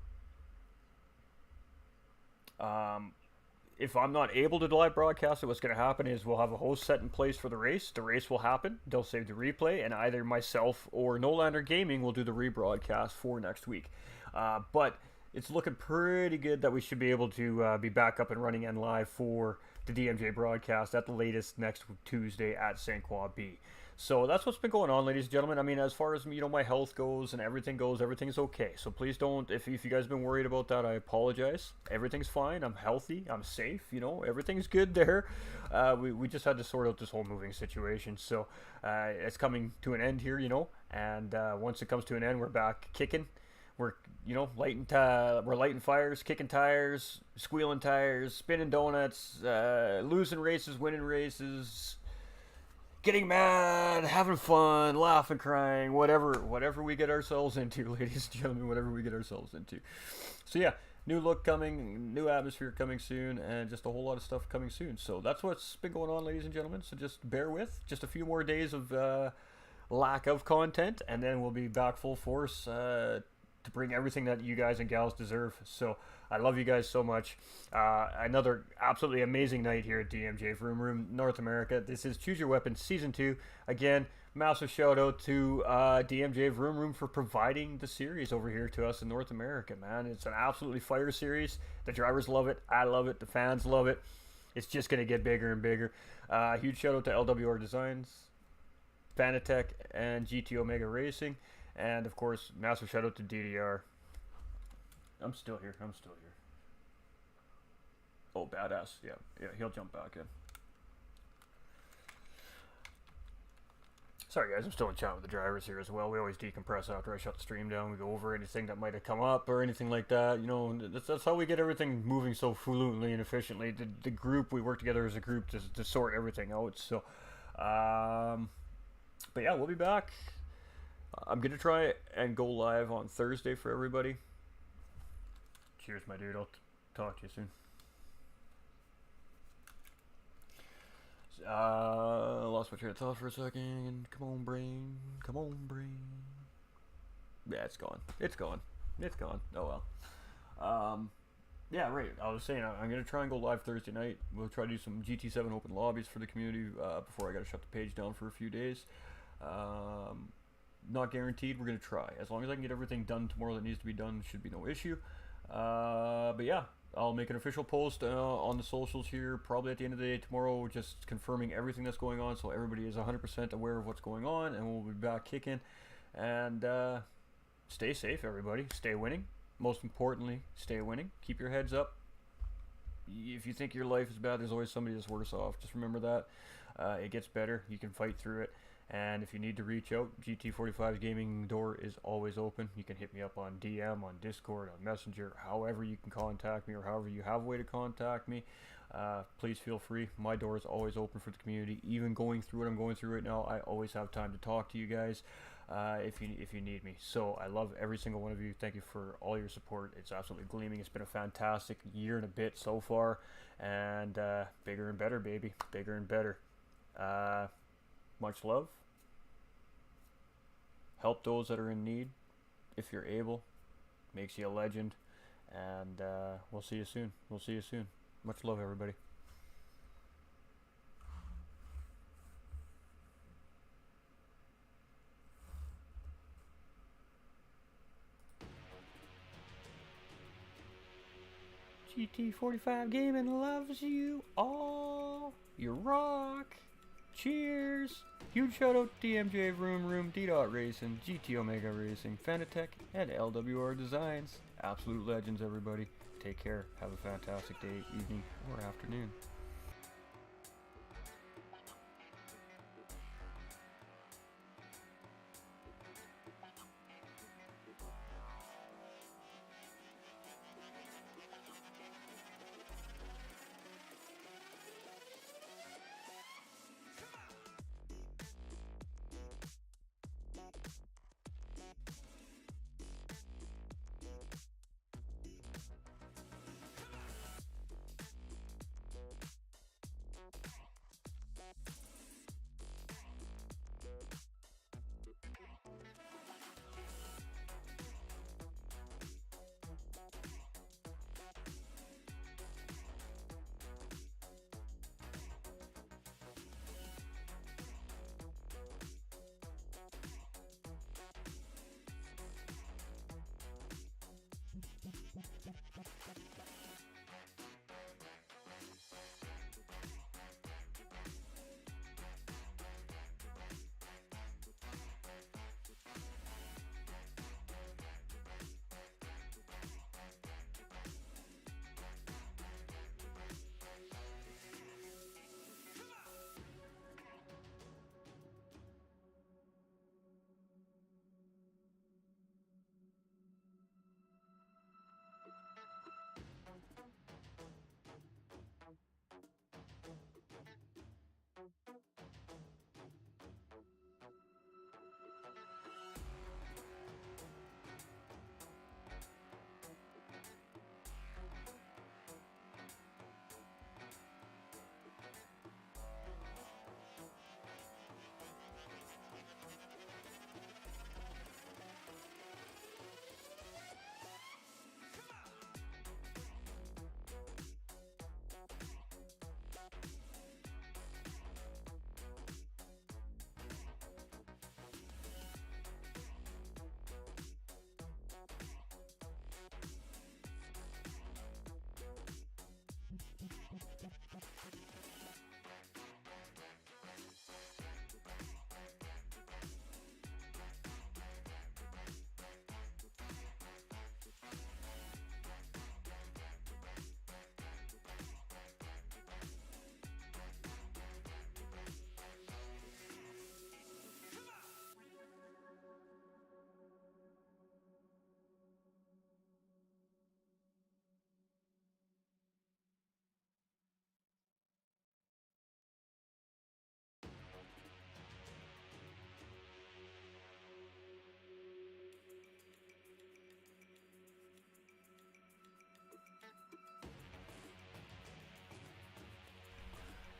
S1: If I'm not able to live broadcast it, what's going to happen is we'll have a host set in place for the race. The race will happen. They'll save the replay, and either myself or Nolander Gaming will do the rebroadcast for next week. But it's looking pretty good that we should be able to be back up and running and live for the DMJ broadcast at the latest next Tuesday at St. Croix B. So that's what's been going on, ladies and gentlemen. I mean, as far as, you know, my health goes and everything goes, everything's okay. So please don't, if you guys have been worried about that, I apologize. Everything's fine. I'm healthy. I'm safe. You know, everything's good there. We just had to sort out this whole moving situation. So it's coming to an end here, you know. And once it comes to an end, we're back kicking. We're, you know, we're lighting fires, kicking tires, squealing tires, spinning donuts, losing races, winning races, getting mad, having fun, laughing, crying, whatever we get ourselves into, ladies and gentlemen, whatever we get ourselves into. So yeah, new look coming, new atmosphere coming soon, and just a whole lot of stuff coming soon. So that's what's been going on, ladies and gentlemen. So just bear with, just a few more days of lack of content, and then we'll be back full force to bring everything that you guys and gals deserve. So I love you guys so much. Another absolutely amazing night here at DMJ Vroom Room North America. This is Choose Your Weapon Season 2. Again, massive shout out to DMJ Vroom Room for providing the series over here to us in North America, man. It's an absolutely fire series. The drivers love it. I love it. The fans love it. It's just going to get bigger and bigger. Huge shout out to LWR Designs, Fanatec, and GT Omega Racing. And of course, massive shout out to DDR. I'm still here. Oh, badass. Yeah, he'll jump back in. Sorry guys, I'm still in chat with the drivers here as well. We always decompress after I shut the stream down. We go over anything that might have come up or anything like that. You know, that's how we get everything moving so fluently and efficiently. The group, we work together as a group to sort everything out. So, but yeah, we'll be back. I'm going to try and go live on Thursday for everybody. Cheers, my dude. I'll talk to you soon. Lost my train of thought for a second. Come on, brain. Yeah, it's gone. Oh well. Yeah, right. I was saying I'm gonna try and go live Thursday night. We'll try to do some GT7 open lobbies for the community before I gotta shut the page down for a few days. Not guaranteed. We're gonna try. As long as I can get everything done tomorrow that needs to be done, should be no issue. But yeah. I'll make an official post on the socials here probably at the end of the day tomorrow, just confirming everything that's going on so everybody is 100% aware of what's going on, and we'll be back kicking. And stay safe, everybody. Stay winning. Most importantly, stay winning. Keep your heads up. If you think your life is bad, there's always somebody that's worse off. Just remember that. It gets better. You can fight through it. And if you need to reach out, GT45 Gaming door is always open. You can hit me up on DM, on Discord, on Messenger, however you can contact me, or however you have a way to contact me. Please feel free. My door is always open for the community. Even going through what I'm going through right now, I always have time to talk to you guys if you need me. So I love every single one of you. Thank you for all your support. It's absolutely gleaming. It's been a fantastic year and a bit so far, and bigger and better, baby. Bigger and better. Much love. Help those that are in need if you're able. Makes you a legend. And we'll see you soon. Much love, everybody. GT45 Gaming loves you all. You rock. Cheers! Huge shout out to DMJ Vroom Room, D-Dot Racing, GT Omega Racing, Fanatec, and LWR Designs. Absolute legends, everybody. Take care. Have a fantastic day, evening, or afternoon.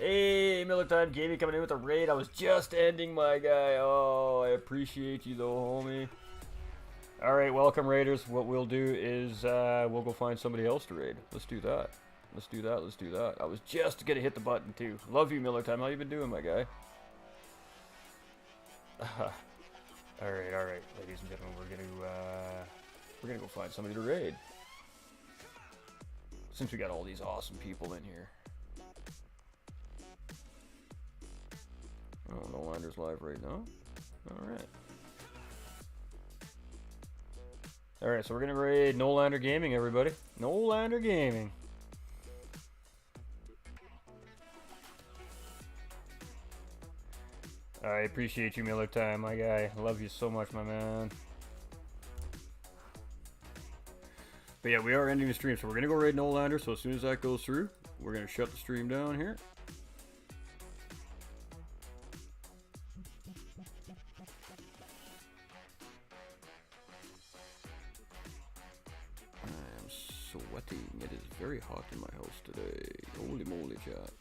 S1: Hey, Miller Time Gaming coming in with a raid. I was just ending, my guy. Oh, I appreciate you though, homie. Alright, welcome raiders. What we'll do is we'll go find somebody else to raid. Let's do that. Let's do that. Let's do that. I was just gonna hit the button too. Love you, Miller Time. How you been doing, my guy? Alright, ladies and gentlemen, we're gonna go find somebody to raid. Since we got all these awesome people in here. Oh, no Landers live right now. Alright. Alright, so we're gonna raid No Lander Gaming, everybody. No Lander Gaming. I appreciate you, Miller Time, my guy. I love you so much, my man. But yeah, we are ending the stream, so we're gonna go raid No Lander. So as soon as that goes through, we're gonna shut the stream down here. I am sweating. It is very hot in my house today. Holy moly, chat.